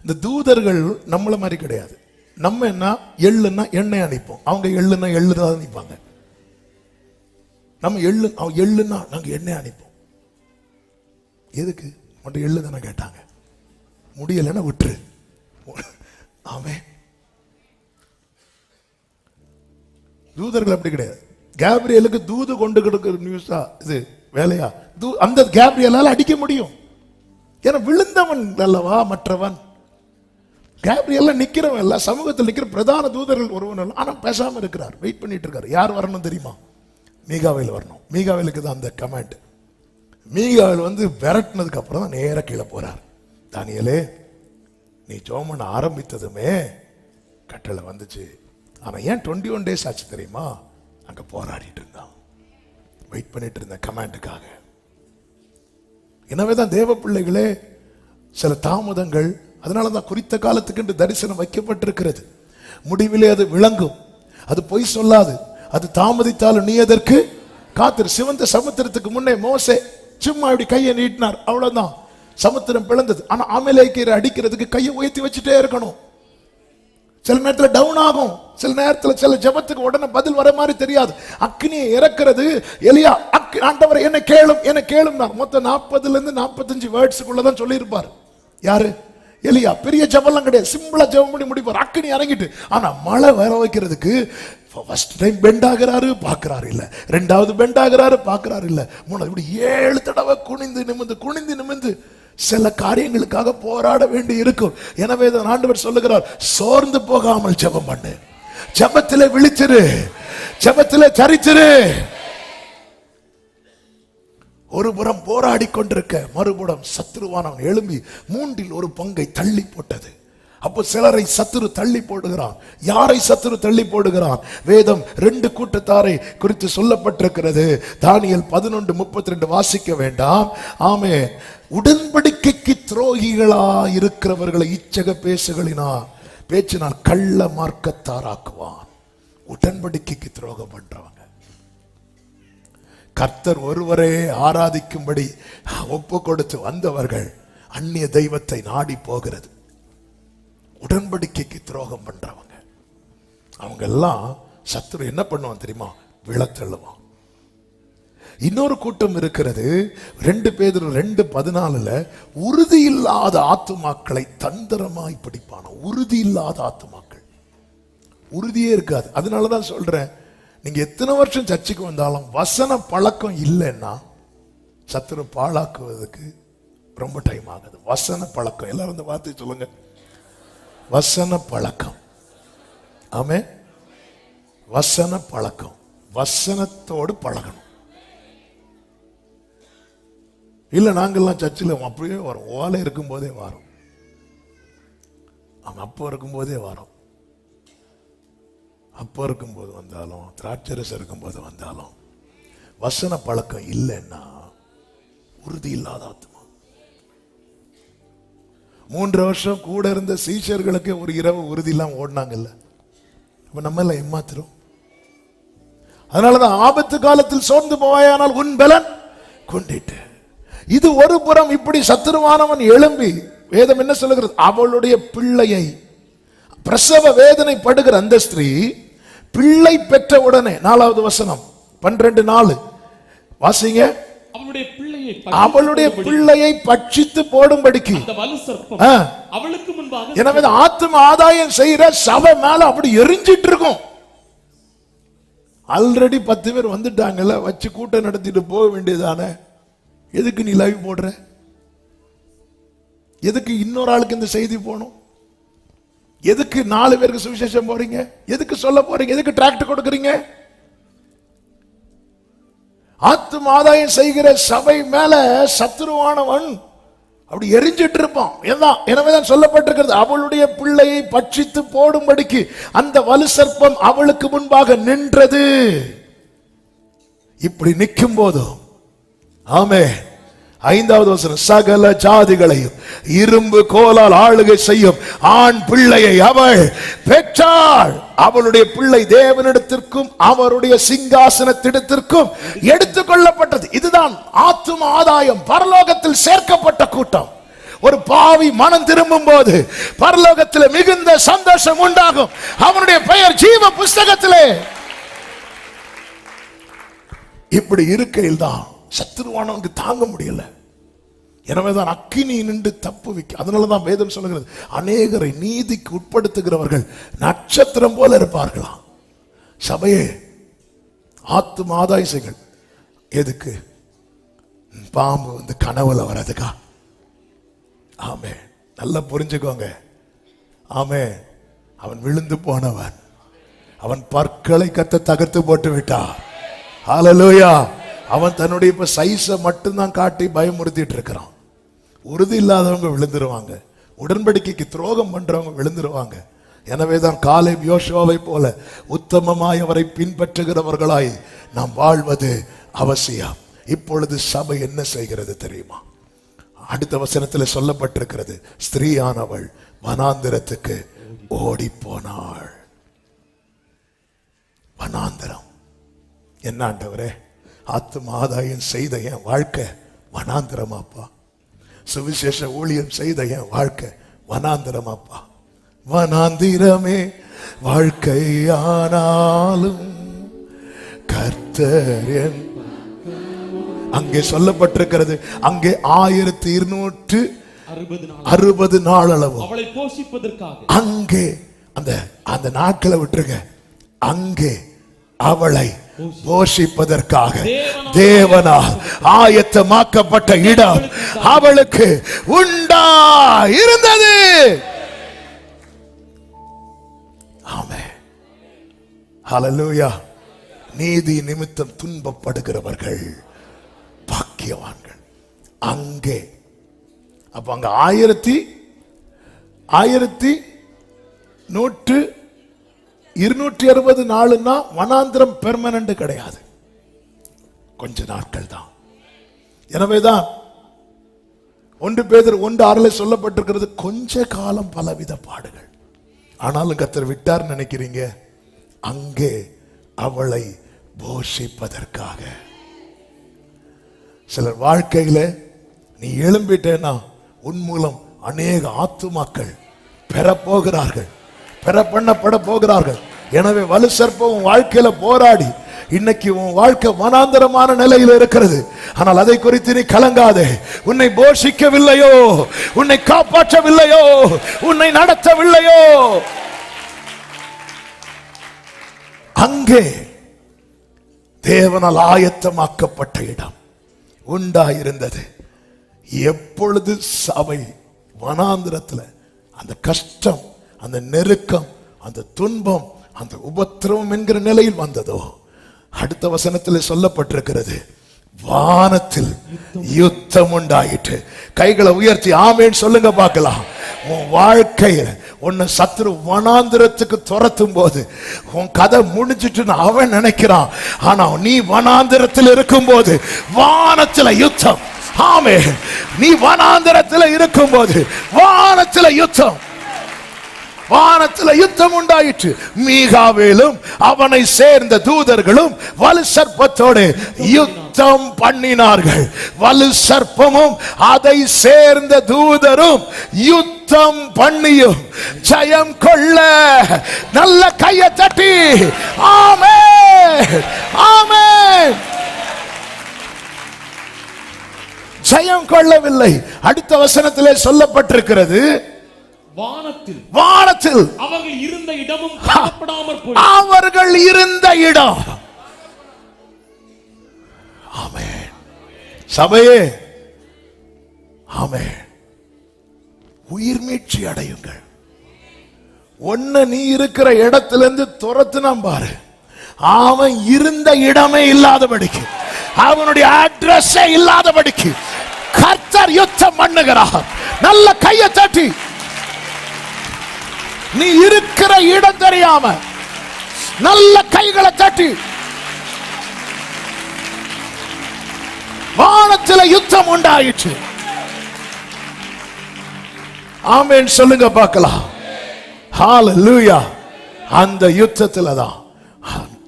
இந்த தூதர்கள் நம்மள மாதிரி கிடையாது. நம்ம என்ன எள்ளுன்னா எண்ணெய் அனுப்போம், அவங்க எள்ளுன்னா எள்ளுதான் அனுப்பாங்க. நம்ம எள்ளுன்னா நாங்க எண்ணெய் அனுப்போம். எதுக்கு? மட்டும் எள்ளு தானே கேட்டாங்க. முடியலன்னா விட்டுரு. ஆமே, தூதர்கள் அப்படி கிடையாது. கேப்ரியலுக்கு தூது கொண்டு கொடுக்கிற நியூஸா இது வேலையா? அந்த கேப்ரியலால அடிக்க முடியும். ஏன்னா விழுந்தவன் அல்லவா மற்றவன். கேப்ரியல்ல நிக்கிறவன் இல்ல, சமூகத்தில் நிக்கிற பிரதான தூதர்கள் ஒருவன். ஆனா பேசாம இருக்கிறார், வெயிட் பண்ணிட்டு இருக்காரு. யார் வரணும் தெரியுமா? மீகாவேல் வரணும். மீகாவேலுக்கு தான் அந்த கமாண்ட். மீகாவேல் வந்து விரட்டினதுக்கு அப்புறம் தான் நேர கீழே போறார். தானியேலே, நீ ஜெபம் ஆரம்பித்ததுமே கட்டளை வந்துச்சு. ஆனா ஏன் 21 டேஸ் ஆச்சு தெரியுமா? அங்க போராடிட்டு இருந்தான், வெயிட் பண்ணிட்டு இருந்த கமாண்டுக்காக. எனவேதான் தேவ பிள்ளைகளே, சில தாமதங்கள். அதனாலதான் குறித்த காலத்துக்கு என்று தரிசனம் வைக்கப்பட்டிருக்கிறது. முடிவிலே அது விளங்கும், அது பொய் சொல்லாது. அது தாமதித்தாலும் நீ அதற்கு காத்திரு. சிவந்த சமுத்திரத்துக்கு முன்னே மோசே சும்மா இப்படி கையை நீட்டினார், அவ்வளவுதான், சமுத்திரம் பிளந்தது. ஆனா அமலேக்கியரை அடிக்கிறதுக்கு கையை உயர்த்தி வச்சுட்டே இருக்கணும். சில நேரத்தில் டவுன் ஆகும், சில நேரத்தில் சில ஜெபத்துக்கு உடனே பதில் வர மாதிரி தெரியாது. அக்னியை இறக்கிறது எலியா. ஆண்டவரை என்ன கேளும், என்ன கேளும். மொத்தம் 40 இருந்து 45 வேர்ட்ஸுக்குள்ளதான் சொல்லியிருப்பார். யாரு? எலியா. பெரிய ஜெபம்லாம் கிடையாது, சிம்பிளா ஜெபம் பண்ணி முடிப்பார். அக்னி இறங்கிட்டு. ஆனா மழை வர வைக்கிறதுக்கு ஃபர்ஸ்ட் டைம் பெண்ட் ஆகிறாரு, பார்க்கிறாரு இல்ல. 2வது பெண்ட் ஆகிறாரு, பார்க்கிறாரு இல்ல. 3வது இப்படி 7 தடவை குனிந்து நிமிந்து சில காரியங்களுக்காக போராட வேண்டி இருக்கும். எனவே ஆண்டவர் சொல்லுகிறார், சோர்ந்து போகாமல் ஜெபம் பண்ணு, ஜெபத்திலே விழிச்சிரு, ஜெபத்திலே சரிச்சிரு. ஒரு புறம் போராடி கொண்டிருக்க, மறுபுறம் சத்துருவானவன் எழும்பி 1/3 பங்கை தள்ளி போட்டது. அப்போ சிலரை சத்துரு தள்ளி போடுகிறான். யாரை சத்துரு தள்ளி போடுகிறான்? வேதம் 2 கூட்டத்தாரை குறித்து சொல்லப்பட்டிருக்கிறது. தானியேல் 11:32 வாசிக்க வேண்டாம். ஆமே, உடன்படிக்கைக்கு துரோகிகளா இருக்கிறவர்களை இச்சக பேச்சினால் கள்ள மார்க்கத்தாராக்குவான். உடன்படிக்கைக்கு துரோகம் பண்றவங்க, கர்த்தர் ஒருவரே ஆராதிக்கும்படி ஒப்பு கொடுத்து வந்தவர்கள் அந்நிய தெய்வத்தை நாடி போகிறது. உடன்படிக்கைக்கு துரோகம் பண்றவங்க அவங்க எல்லாம் சத்துரு என்ன பண்ணுவான் தெரியுமா? விழத்தள்ளுவான். இன்னொரு கூட்டம் இருக்கிறது. 2 பேதுரு 2:14 உறுதி இல்லாத ஆத்துமாக்களை தந்திரமாய் பிடிப்பான. உறுதி இல்லாத ஆத்துமாக்கள், உறுதியே இருக்காது. அதனாலதான் சொல்றேன், நீங்க எத்தனை வருஷம் சர்ச்சுக்கு வந்தாலும் வசன பழக்கம் இல்லைன்னா சத்துரு பாழாக்குவதற்கு ரொம்ப டைம் ஆகுது. வசன பழக்கம், எல்லாரும் இந்த வார்த்தை சொல்லுங்க, வசன பழக்கம். ஆமே, வசன பழக்கம். வசனத்தோடு பழகணும். இல்ல நாங்கள்லாம் சர்ச்சில் அப்படியே வரோம், ஓலை இருக்கும் போதே வரோம், அவன் அப்போ இருக்கும் போதே வரோம். அப்போ இருக்கும்போது வந்தாலும் திராட்சரசம் இருக்கும்போது வந்தாலும் வசன பழக்கம் இல்லைன்னா உறுதி இல்லாத ஆத்மா. 3 வருஷம் கூட இருந்த சீஷர்களுக்கு ஒரு இரவு உறுதி இல்லாம ஓடினாங்கல்ல, அப்ப நம்ம எல்லாம் ஏமாத்துறோம். அதனாலதான் ஆபத்து காலத்தில் சோர்ந்து போவாயானால் உன் பலன் கொண்டிட்டு. இது ஒரு புறம் இப்படி சத்துருவானவன் எழும்பி, வேதம் என்ன சொல்லுகிறது, அவளுடைய பிள்ளையை பிரசவ வேதனை படுகிற அந்த ஸ்திரீ பிள்ளை பெற்ற உடனே 4வது வசனம் 12:4 வாசிங்க. அவளுடைய பிள்ளையை பட்சித்து போடும்படிக்கு அவளுக்கு முன்பாக. எனவே ஆத்தும ஆதாயம் செய்யற சபை மேல அப்படி எரிஞ்சிட்டு இருக்கும். ஆல்ரெடி 10 பேர் வந்துட்டாங்கல்ல, வச்சு கூட்டம் நடத்திட்டு போக வேண்டியதானே. எதுக்கு நீ லைவ் போடுற? எதுக்கு இன்னொரு ஆளுக்கு இந்த செய்தி போகணும்? எதுக்கு 4 பேருக்கு சுவிசேஷம் போறீங்க? எதுக்கு சொல்ல போறீங்க? எதுக்கு டிராக்ட் கொடுக்கறீங்க? ஆத்தும ஆதாயம் செய்கிற சபை மேல சத்துருவானவன் அப்படி எரிஞ்சிட்டு இருப்பான். எனவேதான் சொல்லப்பட்டிருக்கிறது, அவளுடைய பிள்ளையை பட்சித்து போடும்படிக்கு அந்த வலு சர்ப்பம் அவளுக்கு முன்பாக நின்றது. இப்படி நிற்கும் போதும் ஆமென். 5வது வசனம், சகல ஜாதிகளையும் இரும்பு கோலால் ஆளுகை செய்யும் ஆண் பிள்ளையை அவள் பெற்றாள். அவளுடைய பிள்ளை தேவனிடத்திற்கும் அவருடைய சிங்காசனத்திடத்திற்கும் எடுத்துக் கொள்ளப்பட்டது. இதுதான் ஆத்தும ஆதாயம், பரலோகத்தில் சேர்க்கப்பட்ட கூட்டம். ஒரு பாவி மனம் திரும்பும் போது பரலோகத்தில் மிகுந்த சந்தோஷம் உண்டாகும். அவனுடைய பெயர் ஜீவ புஸ்தகத்திலே. இப்படி இருக்கையில் தான் சத்துருவானவனுக்கு தாங்க முடியல. எனவேதான் அக்கினி நின்று தப்பு வைக்க. அதனாலதான் வேதம் சொல்லுகிறது, அநேகரை நீதிக்கு உட்படுத்துகிறவர்கள் நட்சத்திரம் போல இருப்பார்களாம். சபையே, ஆத்தும ஆதாயங்கள் எதுக்கு? பாம்பு வந்து கனவுல வர்றதுக்கா? ஆமே, நல்லா புரிஞ்சுக்கோங்க. ஆமே, அவன் விழுந்து போனவன், அவன் பற்களை கத்த தகர்த்து போட்டு விட்டான். ஹல்லேலூயா. அவன் தன்னுடைய இப்ப சைஸ மட்டும்தான் காட்டி பயமுறுத்திட்டு இருக்கிறான். உறுதி இல்லாதவங்க விழுந்துருவாங்க, உடன்படிக்கைக்கு துரோகம் பண்றவங்க விழுந்துருவாங்க. எனவேதான் காலேப் யோசுவாவை போல உத்தமமாய் அவரை பின்பற்றுகிறவர்களாய் நாம் வாழ்வது அவசியம். இப்பொழுது சபை என்ன செய்கிறது தெரியுமா? அடுத்த வசனத்தில் சொல்லப்பட்டிருக்கிறது, ஸ்திரீயானவள் வனாந்திரத்துக்கு ஓடி போனாள். வனாந்திரம் என்ன ஆண்டவரே? ஆத்தும ஆதாயம் செய்த என் வாழ்க்கை வனாந்திரமாப்பா. சுவிசேஷ ஊழியம் செய்த என் வாழ்க்கை வனாந்திரமாப்பா. வனாந்திரமே வாழ்க்கையானாலும் கர்த்தர். அங்கே சொல்லப்பட்டிருக்கிறது, அங்கே 1260 நாள் அளவு அவளை போஷிப்பதற்காக. அங்கே அந்த நாட்களை விட்டுருங்க, அங்கே அவளை போஷிப்பதற்காக தேவனால் ஆயத்தமாக்கப்பட்ட இடம் அவளுக்கு உண்டா இருந்தது. ஆமென். ஹல்லேலூயா. நீதி நிமித்தம் துன்பப்படுகிறவர்கள் பாக்கியவான்கள். அங்கே அப்ப அங்க 1260 நாளுன்னா வனாந்திரம் பெர்மனன்ட் கிடையாது, கொஞ்ச நாட்கள் தான். எனவேதான் 1 பேதுரு 1:6 சொல்லப்பட்டிருக்கிறது, கொஞ்ச காலம் பலவித பாடுகள். ஆனாலும் கர்த்தர் விட்டார் நினைக்கிறீங்க, அங்கே அவளை போஷிப்பதற்காக. சிலர் வாழ்க்கையில நீ எழும்பிட்டேன்னா உன் மூலம் அநேக ஆத்துமாக்கள் பெற போகிறார்கள், பெற பண்ணப்பட போகிறார்கள். எனவே வலு சர்ப்பம் உன் வாழ்க்கையில போராடி இன்னைக்கு உன் வாழ்க்கை வனாந்தரமான நிலையில் இருக்கிறது. ஆனால் அதை குறித்து நீ கலங்காதே. உன்னை போஷிக்கவில்லையோ, உன்னை காப்பாற்றவில்லையோ, உன்னை நடத்தவில்லையோ, அங்கே தேவனால் ஆயத்தமாக்கப்பட்ட இடம் உண்டாயிருந்தது. எப்பொழுது சபை வனாந்திரத்தில் அந்த கஷ்டம், அந்த நெருக்கம், அந்த துன்பம், அந்த உபத்திரவம் என்கிற நிலையில் வந்ததோ, அடுத்த வசனத்தில் சொல்லப்பட்டிருக்கிறது, வானத்தில் யுத்தம் உண்டாயிற்று. கைகளை உயர்த்தி ஆமேன் சொல்லுங்க பார்க்கலாம். உன் வாழ்க்கையில உன்னை சத்துரு வனாந்திரத்துக்கு துரத்தும் போது உன் கதை முடிஞ்சிட்டு அவன் நினைக்கிறான். ஆனா நீ வனாந்திரத்தில் இருக்கும் போது வானத்துல யுத்தம். ஆமென். நீ வனாந்திரத்தில் இருக்கும் போது வானத்துல யுத்தம். வானத்துல யுத்தம் உண்டாயிற்று. மீகாவேலும் அவனை சேர்ந்த தூதர்களும் வலு சர்ப்பத்தோடு யுத்தம் பண்ணினார்கள். வலு சர்ப்பமும் அதை சேர்ந்த தூதரும் யுத்தம் பண்ணியும் ஜெயம் கொள்ள நல்ல கையை தட்டி ஆமென் ஆமென். ஜெயம் கொள்ளவில்லை. அடுத்த வசனத்திலே சொல்லப்பட்டிருக்கிறது, வானத்தில் அவர்கள் இருந்த இடமும் காணப்படாமற் போய். அவர்கள் இருந்த இடம். ஆமென். சபையே ஆமென். உயிர் மீட்சி அடையுங்கள். ஒன்ன நீ இருக்கிற இடத்திலிருந்து துரத்துனா பாரு, அவன் இருந்த இடமே இல்லாதபடிக்கு, அவனுடைய அட்ரஸே இல்லாதபடிக்கு கர்த்தர் யுத்தம் பண்ணுகிறார். நல்ல கையை தட்டி, நீ இருக்கிற இடம் தெரியாம நல்ல கைகளை தட்டி வானத்தில் யுத்தம் உண்டாயிற்று. ஆமென் சொல்லுங்க பார்க்கலாம். ஹalleluya. அந்த யுத்தத்தில் தான்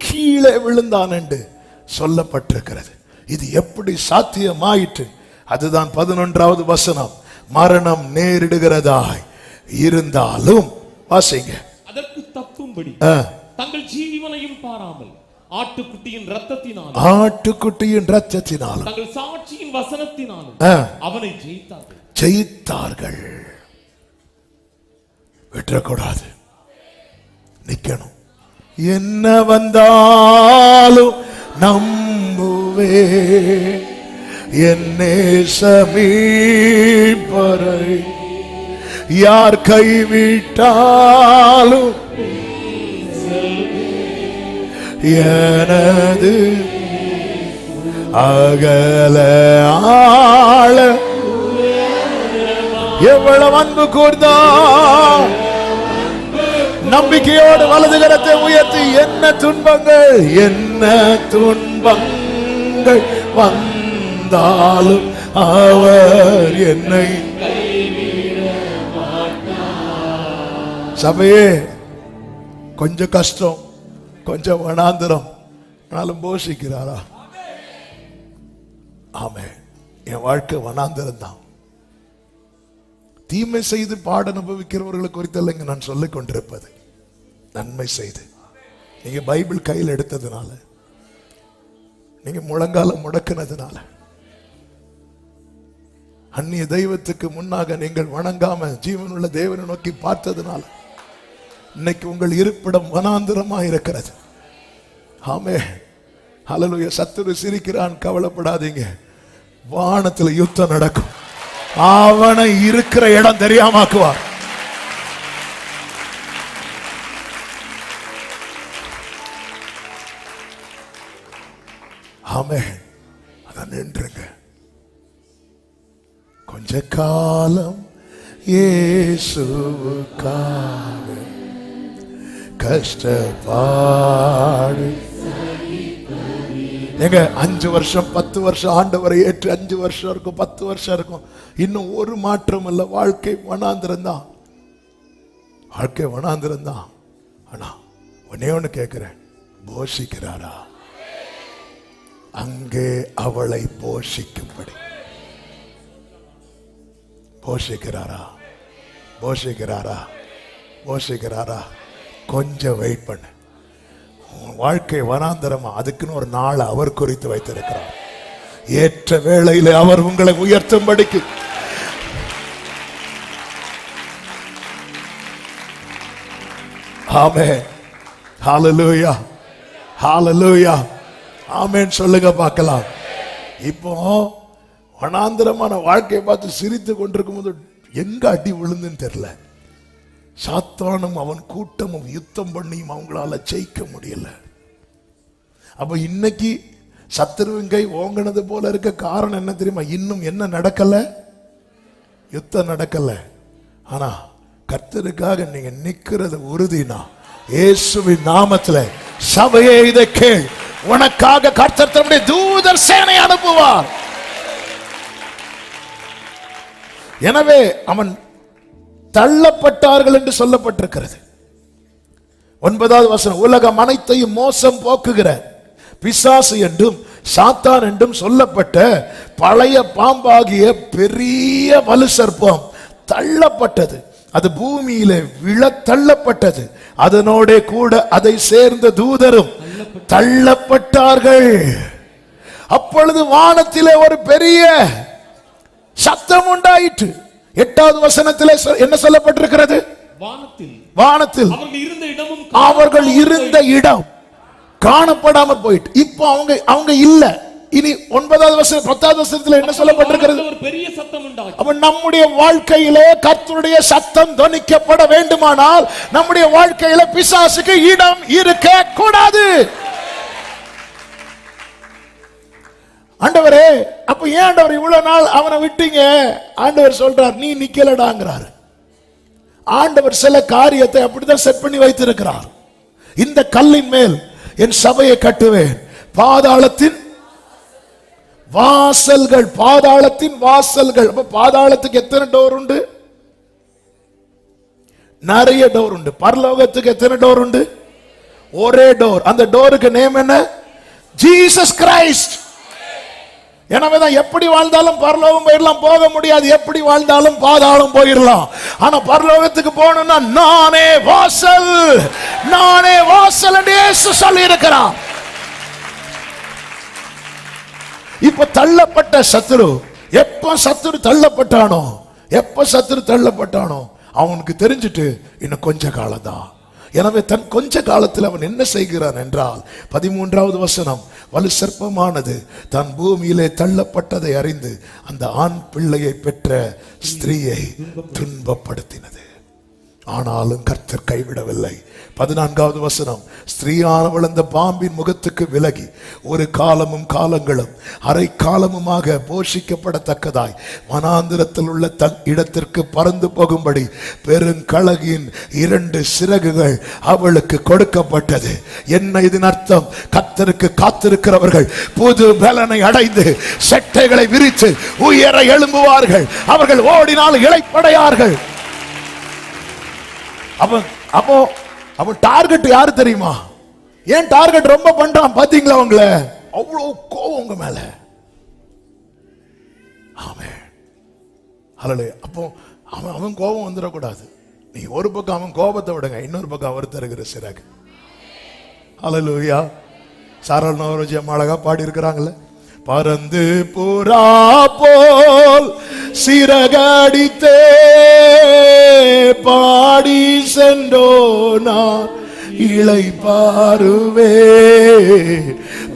கீழே விழுந்தான் என்று சொல்லப்பட்டிருக்கிறது. இது எப்படி சாத்தியமாயிற்று? அதுதான் 11வது வசனம். மரணம் நேரிடுகிறதாய் இருந்தாலும் வாசிங்க. அதற்கு தப்பும்படி தங்கள் ஜீவனையும் பாராமல் ஆட்டுக்குட்டியின் இரத்தத்தினாலும் தங்கள் சாட்சியின் வசனத்தினாலும் அவனை ஜெயித்தார்கள். விட்டுறக்கூடாது, நிக்கணும். என்ன வந்தாலும் நம்புவே என்னே சமீபரை, யார் கைவிட்டாலும் எனது அகல ஆள எவ்வளவு அன்பு கூர்ந்தா. நம்பிக்கையோடு வலது கரத்தை உயர்த்தி, என்ன துன்பங்கள் வந்தாலும் அவர் என்னை. சபையே, கொஞ்சம் கஷ்டம், கொஞ்சம் வனாந்திரம், ஆனாலும் போஷிக்கிறாரா? ஆமே. என் வாழ்க்கை வனாந்திரம் தான். தீமை செய்து பாட அனுபவிக்கிறவர்களுக்கு குறித்தல்ல நான் சொல்லிக் கொண்டிருப்பது. நன்மை செய்து நீங்க பைபிள் கையில் எடுத்ததுனால, நீங்க முழங்கால முடக்கினதுனால, அந்நிய தெய்வத்துக்கு முன்னாக நீங்கள் வணங்காம ஜீவனுள்ள தேவனை நோக்கி பார்த்ததுனால இன்னைக்கு உங்கள் இருப்பிடம் வனாந்திரமா இருக்கிறது. ஆமே. ஹல்லேலூயா. சத்துரு சிரிக்கிறான், கவலைப்படாதீங்க. வானத்தில் யுத்தம் நடக்கும். அவனை இருக்கிற இடம் தெரியாமாக்குவார். ஆமே. அதான் நின்றுங்க. கொஞ்ச காலம் இயேசுவுக்காக கஷ்டப்பாடு. எங்க 5 வருஷம் 10 வருஷம் ஆண்டவரை ஏற்று 5 வருஷம் இருக்கும், 10 வருஷம் இருக்கும், இன்னும் ஒரு மாற்றம் இல்ல. வாழ்க்கை வனாந்திரம்தான். வாழ்க்கை வனாந்திரம்தான். ஆனா ஒன்னே ஒண்ணு கேட்கிறேன், போஷிக்கிறாரா? அங்கே அவளை போஷிக்கும்படி போஷிக்கிறாரா? போஷிக்கிறாரா? போஷிக்கிறாரா? கொஞ்சம் வெயிட் பண்ணு. வாழ்க்கை வனாந்தரமா, அதுக்குன்னு ஒரு நாள் அவர் குறித்து வைத்திருக்கிறார். ஏற்ற வேளையிலே அவர் உங்களை உயர்த்தும்படிக்கு. ஆமென். ஹல்லேலூயா. ஹல்லேலூயா. ஆமென் சொல்லுங்க பார்க்கலாம். இப்போ வனாந்தரமான வாழ்க்கையை பார்த்து சிரித்து கொண்டிருக்கும் போது எங்க அடி விழுந்துன்னு தெரியல. சாத்தானும் அவன் கூட்டமும் யுத்தம் பண்ணியும் அவங்களால ஜெயிக்க முடியல. அப்ப இன்னைக்கு சத்துருவின் கை ஓங்கினது போல இருக்க காரணம் என்ன தெரியுமா? இன்னும் என்ன நடக்கல? யுத்தம் நடக்கல. ஆனா கர்த்தருக்காக நீங்க நிக்கிறது உறுதினா இயேசுவின் நாமத்துல சபையே இதை கேள், உனக்காக கர்த்தர் தம்முடைய தூதர் சேனை அனுப்புவார். எனவே அவன் தள்ளப்பட்டார்கள் என்று சொல்லப்பட்டிருக்கிறது. 9வது வசனம், உலகம் அனைத்தையும் மோசம் போக்குகிற பிசாசு என்றும் சாத்தான் என்றும் சொல்லப்பட்ட பழைய பாம்பாகிய பெரிய வலு சர்ப்பம் தள்ளப்பட்டது. அது பூமியிலே விழ தள்ளப்பட்டது. அதனோட கூட அதை சேர்ந்த தூதரும் தள்ளப்பட்டார்கள். அப்பொழுது வானத்திலே ஒரு பெரிய சத்தம் உண்டாயிற்று. 8வது வசனத்திலே என்ன சொல்லப்பட்டிருக்கிறது? வானத்தில் அவர்கள் இருந்த இடம் காணப்படாமல் போயிட்டு, இப்போ அவங்க இல்ல. இனி 9வது வசனம் 10வது வசனத்தில் என்ன சொல்லப்பட்டிருக்கிறது? பெரிய சத்தம் உண்டாயிற்று. அப்ப நம்முடைய வாழ்க்கையிலே கர்த்தருடைய சத்தம் தொனிக்கப்பட வேண்டுமானால் நம்முடைய வாழ்க்கையில பிசாசுக்கு இடம் இருக்க கூடாது. ஆண்டவரே, அப்ப ஏன் ஆண்டவர் இவ்வளவு நாள் அவனை விட்டீங்க? ஆண்டவர் சொல்றார், நீ நிக்கலடாங்கிறார். ஆண்டவர் சில காரியத்தை அப்படிதான் செட் பண்ணி வைத்திருக்கிறார். இந்த கல்லின் மேல் என் சபையை கட்டுவேன், பாதாளத்தின் வாசல்கள், பாதாளத்தின் வாசல்கள். அப்ப பாதாளத்துக்கு எத்தனை டோர் உண்டு? நிறைய டோர் உண்டு. பரலோகத்துக்கு எத்தனை டோர் உண்டு? ஒரே டோர். அந்த டோருக்கு நேம் என்ன? Jesus Christ. எனவேதான் எப்படி வாழ்ந்தாலும் பரலோகம் போயிடலாம், போக முடியாது. எப்படி வாழ்ந்தாலும் பாதாளம் போயிடலாம். ஆனா பரலோகத்துக்கு போகணும்னா நானே வாசல், நானே வாசல் என்று இயேசு சொல்லி இருக்கிறார். இப்ப தள்ளப்பட்ட சத்துரு, எப்ப சத்துரு தள்ளப்பட்டானோ அவனுக்கு தெரிஞ்சிட்டு இன்னும் கொஞ்ச காலம் தான். எனவே தன் கொஞ்ச காலத்தில் அவன் என்ன செய்கிறான் என்றால் 13வது வசனம், வலு சர்ப்பமானது தன் பூமியிலே தள்ளப்பட்டதை அறிந்து அந்த ஆண் பிள்ளையை பெற்ற ஸ்திரீயை துன்பப்படுத்தினது. ஆனாலும் கர்த்தர் கைவிடவில்லை. 14வது வசனம், ஸ்திரீயானவள் அந்த பாம்பின் முகத்துக்கு விலகி ஒரு காலமும் காலங்களும் அரை காலமுமாக போஷிக்கப்படத்தக்கதாய் வனாந்திரத்தில் உள்ள தன் இடத்திற்கு பறந்து போகும்படி பெருங்கழகின் 2 சிறகுகள் அவளுக்கு கொடுக்கப்பட்டது. என்ன இதன் அர்த்தம்? கர்த்தருக்கு காத்திருக்கிறவர்கள் புது பலனை அடைந்து செட்டைகளை விரித்து உயர எழும்புவார்கள். அவர்கள் ஓடினால் இளைப்படையார்கள். அவன் டார்கெட் யாரு தெரியுமா? ஏன் டார்கெட் ரொம்ப பண்றான் பாத்தீங்களா? அவங்கள அவ்வளவு கோவம் உங்க மேல. ஆமென், ஹல்லேலூயா. அப்போ அவன் கோபம் வந்துடக்கூடாது. நீ ஒரு பக்கம் அவன் கோபத்தை விடுங்க, இன்னொரு பக்கம் அவர் தருகிற சிறகு. ஹல்லேலூயா. சாரல் நவரோஜி அம்மா அழகா பாடி இருக்கிறாங்களே, பறந்து புறா போல் சிறகடித்தே பாடி சென்றோனார் இளை பாருவே.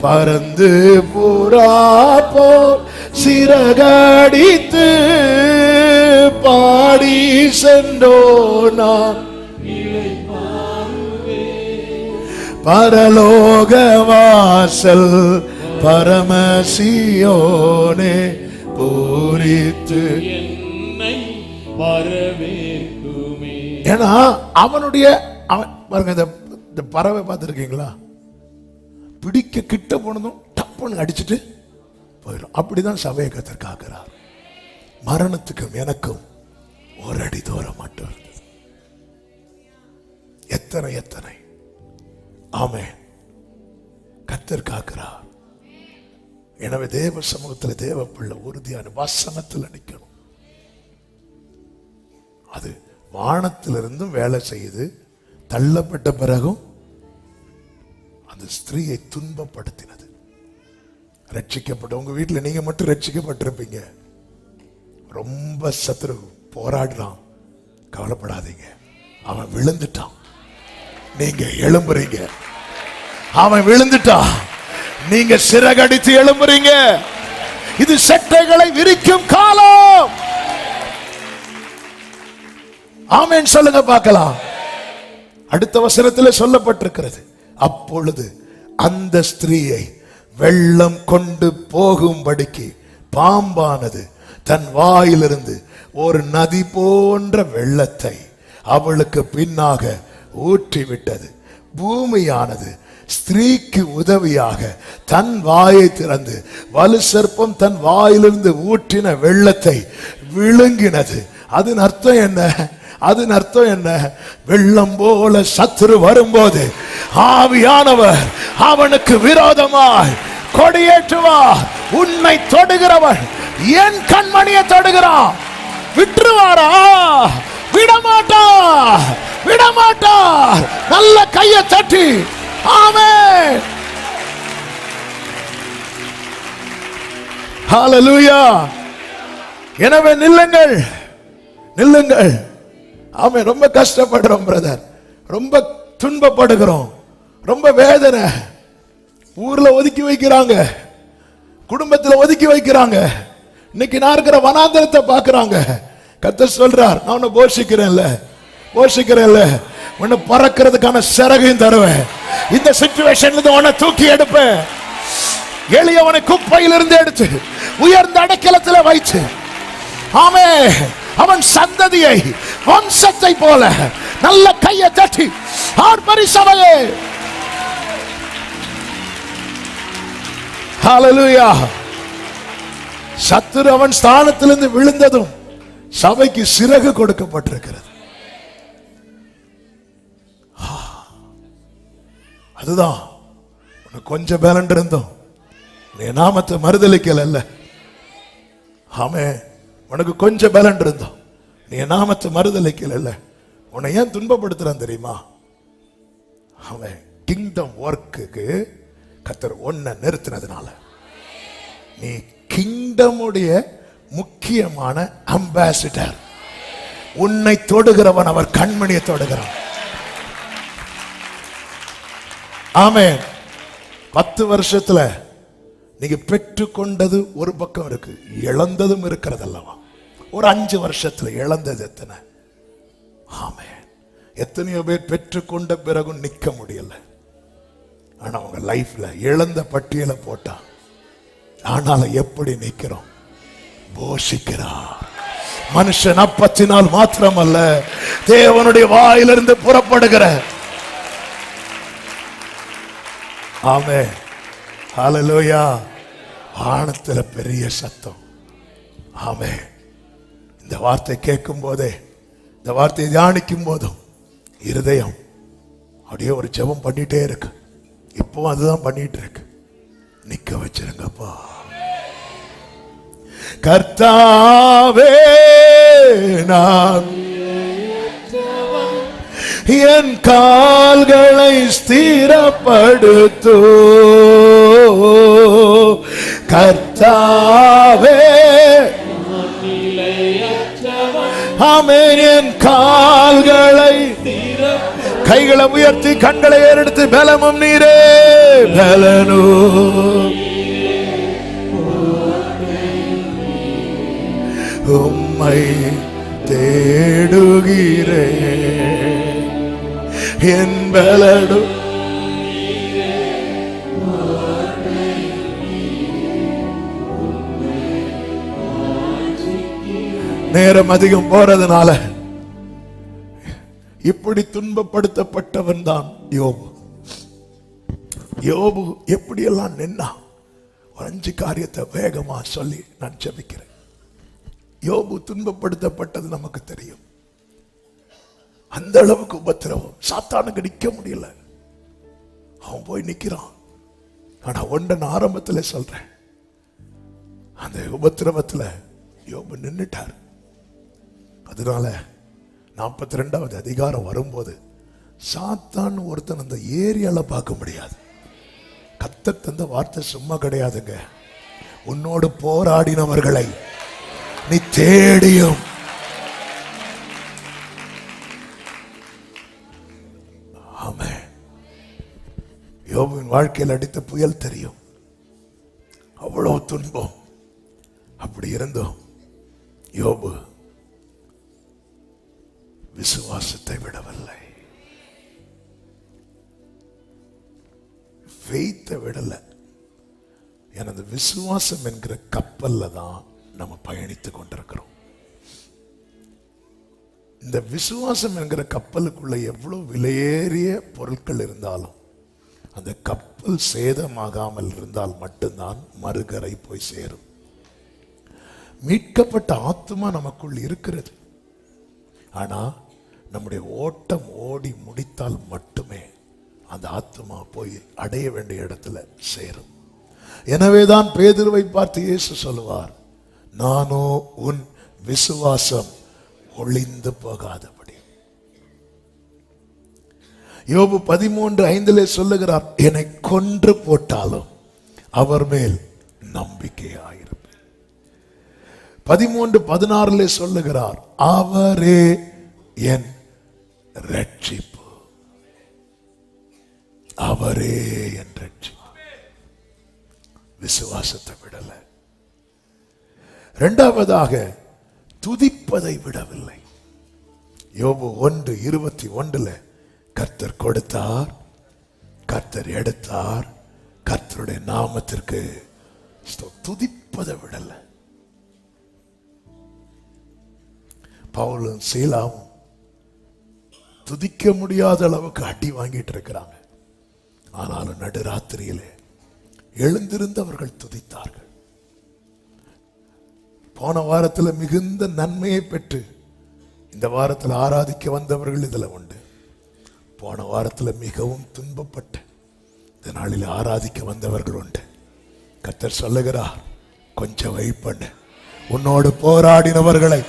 பறந்து புறா போல் சிறகடித்து பாடி சென்றோனார் இளை பாருவே. பரலோக வாசல் பரமசியோனே பூரித்து என்னை வரவேற்குமே. ஏன்னா அவனுடைய பாருங்க, இந்த பறவை பார்த்துருக்கீங்களா? பிடிக்க கிட்ட போனதும் டப்புன்னு அடிச்சுட்டு போயிடும். அப்படிதான் சபையை கர்த்தர் காக்கிறார். மரணத்துக்கும் எனக்கும் ஒரு அடி தூரம் மட்டும் இருந்தது. எத்தனை ஆமென், கர்த்தர் காக்கிறார். எனவே தேவ சமூகத்தில் தேவ பிள்ளை உறுதியான வசனத்தில் நிற்கணும். அது வானத்திலிருந்தும் வேலை செய்து தள்ளப்பட்ட பிறகும் அந்த ஸ்திரீயை துன்பப்படுத்தினது. ரட்சிக்கப்பட்ட உங்க வீட்டில் நீங்க மட்டும் ரட்சிக்கப்பட்டிருப்பீங்க. ரொம்ப சத்துரு போராடுறான், கவலைப்படாதீங்க. அவன் விழுந்துட்டான், நீங்க எழும்புறீங்க. அவன் விழுந்துட்டான், நீங்க சிறகடித்து எழும்புறீங்க. இது செட்டைகளை விரிக்கும் காலம். ஆமென் சொல்லுங்க பார்க்கலாம். அடுத்த வசனத்தில் சொல்லப்பட்டிருக்கிறது, அப்பொழுது அந்த ஸ்திரீயை வெள்ளம் கொண்டு போகும்படிக்கு பாம்பானது தன் வாயிலிருந்து ஒரு நதி போன்ற வெள்ளத்தை அவளுக்கு பின்னாக ஊற்றிவிட்டது. பூமியானது ஸ்திரீக்கு உதவியாக தன் வாயை திறந்து வலு சர்ப்பம் தன் வாயிலிருந்து ஊற்றின வெள்ளத்தை விழுங்கினது. அதன் அர்த்தம் என்ன? அதன் அர்த்தம் என்ன? வெள்ளம் போல சத்துரு வரும்போது ஆவியானவர் அவனுக்கு விரோதமாய் கொடியேற்றுவார். உன்னை தொடுகிறவன் என் கண்மணியை தொடுகிறான். விட்டுருவாரா? விடமாட்டார், விடமாட்டார். நல்ல கையை தட்டி ஆமென். ஹல்லேலூயா. எனவே நில்லுங்கள், நில்லுங்கள். ஆமென். ரொம்ப கஷ்டப்படுறோம் பிரதர், ரொம்ப துன்பப்படுகிறோம், ரொம்ப வேதனை. ஊர்ல ஒதுக்கி வைக்கிறாங்க, குடும்பத்துல ஒதுக்கி வைக்கிறாங்க. இன்னைக்கு நான் இருக்கிற வனாந்தரத்தை பாக்குறாங்க. கர்த்தர் சொல்றார், நான் உன்னை போஷிக்கிறேன்ல, போஷிக்கிறேன்ல, உன்னை பறக்கிறதுக்கான சிறகையும் தருவேன். இந்த சிச்சுவேஷன்ல உன்னை தூக்கி எடுப்பேன். எளியவனை குப்பையிலிருந்து எடுத்து உயர்ந்த அடைக்கலத்தில் வைத்து ஆமென் அவன் சந்ததியை வம்சத்தை போல நல்ல கையை தட்டி ஆர்ப்பரி சபையே. ஹல்லேலூயா. சத்துரு அவன் ஸ்தானத்திலிருந்து விழுந்ததும் சபைக்கு சிறகு கொடுக்கப்பட்டிருக்கிறது. அதுதான் உனக்கு கொஞ்சம் பேலண்ட் இருந்தோம், நீ நாமத்தை மறுதலிக்கல. ஆமென். உனக்கு கொஞ்சம் பேலண்ட் இருந்தோம், நீ நாமத்தை மறுதலிக்கல. உன்னை ஏன் துன்பப்படுத்துறான் தெரியுமா? அவன் கிங்டம் ஒர்க்குக்கு கர்த்தர் ஒன்ன நிறுத்தினதுனால. நீ கிங்டமுடைய முக்கியமான அம்பாசிடர். உன்னை தொடுகிறவன் அவர் கண்மணியை தொடுகிறான். ஆமென். 10 வருஷத்துல நீங்க பெற்றுக்கொண்டது ஒரு பக்கம் இருக்கு, இழந்ததும் இருக்கிறது அல்லவா? ஒரு 5 வருஷத்துல இழந்தது எத்தனை? ஆமென். எத்தனையோ பேர் பெற்றுக்கொண்ட பிறகும் நிக்க முடியல. ஆனா உங்க லைஃப்ல இழந்த பட்டியலை போட்டா ஆனாலும் எப்படி நிக்கிறோம்? போஷிக்கிறார். மனுஷன் அப்பத்தினால் மாத்திரமல்ல, தேவனுடைய வாயிலிருந்து புறப்படுகிற ஆமென். ஹல்லேலூயா. வானத்துல பெரிய சத்தம். ஆமென். இந்த வார்த்தை கேட்கும் போதே, இந்த வார்த்தையை தியானிக்கும் போதும் இருதயம் அப்படியே ஒரு ஜெபம் பண்ணிட்டே இருக்கு. இப்போ அதுதான் பண்ணிட்டு இருக்கு. நிக்க வச்சிருங்கப்பா. கர்த்தாவே நான் என் கால்களை ஸ்திரப்படுத்து. கர்த்தாவே ஆமென். என் கால்களை, கைகளை உயர்த்தி கண்களை ஏறெடுத்து, பலமும் நீரே, பலனோ உம்மை தேடுகிறேன். என் பலனோ நேரம் அதிகம் போறதுனால இப்படி துன்பப்படுத்தப்பட்டவன் தான் யோபு. யோபு எப்படியெல்லாம் நின்னா, ஒரு 5 காரியத்தை வேகமா சொல்லி நான் ஜெபிக்கிறேன். யோபு துன்பப்படுத்தப்பட்டது நமக்கு தெரியும். அந்த அளவுக்கு உபத்திரவம், சாத்தானுக்கு நிக்க முடியல. அவன் போய் நிக்கிறான். ஆனா ஒன்றை நான் ஆரம்பத்துல சொல்றேன், அந்த உபத்திரவத்துல யோபு நின்னுட்டார். அதனால 42வது அதிகாரம் வரும்போது சாத்தான் ஒருத்தன் அந்த ஏரியால பார்க்க முடியாது. கர்த்தர் தந்த வார்த்தை சும்மா கிடையாதுங்க. உன்னோடு போராடினவர்களை நீ தேடியும் ஆமென். யோபுவின் வாழ்க்கையில் அடித்த புயல் தெரியும். அவ்வளவு துன்பம். அப்படி இருந்தோம் யோபு விசுவாசத்தை விடவில்லை, ஃபெய்த்தை விடல. எனது விசுவாசம் என்கிற கப்பல்ல தான் நம்ம பயணித்து கொண்டிருக்கிறோம். இந்த விசுவாசம் என்கிற கப்பலுக்குள்ள எவ்வளவு விலையேறிய பொருட்கள் இருந்தாலும் அந்த கப்பல் சேதமாகாமல் இருந்தால் மட்டும்தான் மறுகரை போய் சேரும். மீட்கப்பட்ட ஆத்துமா நமக்குள் இருக்கிறது. ஆனா நம்முடைய ஓட்டம் ஓடி முடித்தால் மட்டுமே அந்த ஆத்துமா போய் அடைய வேண்டிய இடத்துல சேரும். எனவேதான் பேதுருவை பார்த்து இயேசு சொல்லுவார், நானோ உன் விசுவாசம் ஒளிந்து போகாதபடி. யோபு 13:5 சொல்லுகிறார், என்னை கொன்று போட்டாலும் அவர் மேல் நம்பிக்கையாயிருப்பேன். 13:16 சொல்லுகிறார், அவரே என் ரட்சிப்பு, அவரே என் ரட்சிப்பு. விசுவாசத்தை விடல. இரண்டாவதாக துதிப்பதை விடவில்லை. யோபு 1:21 கர்த்தர் கொடுத்தார், கர்த்தர் எடுத்தார், கர்த்தருடைய நாமத்திற்கு துதிப்பதை விடல. பவுலும் சீலாவும் துதிக்க முடியாத அளவுக்கு அடி வாங்கிட்டு இருக்கிறாங்க. ஆனாலும் நடுராத்திரியிலே எழுந்திருந்து அவர்கள் துதித்தார்கள். போன வாரத்தில் மிகுந்த நன்மையை பெற்று இந்த வாரத்தில் ஆராதிக்க வந்தவர்கள் இதுல உண்டு. போன வாரத்தில் மிகவும் துன்பப்பட்டு இந்த நாளில் ஆராதிக்க வந்தவர்கள் உண்டு. கர்த்தர் சொல்லுகிறார், கொஞ்சம் வெயிட் பண்ணு, உன்னோடு போராடினவர்களை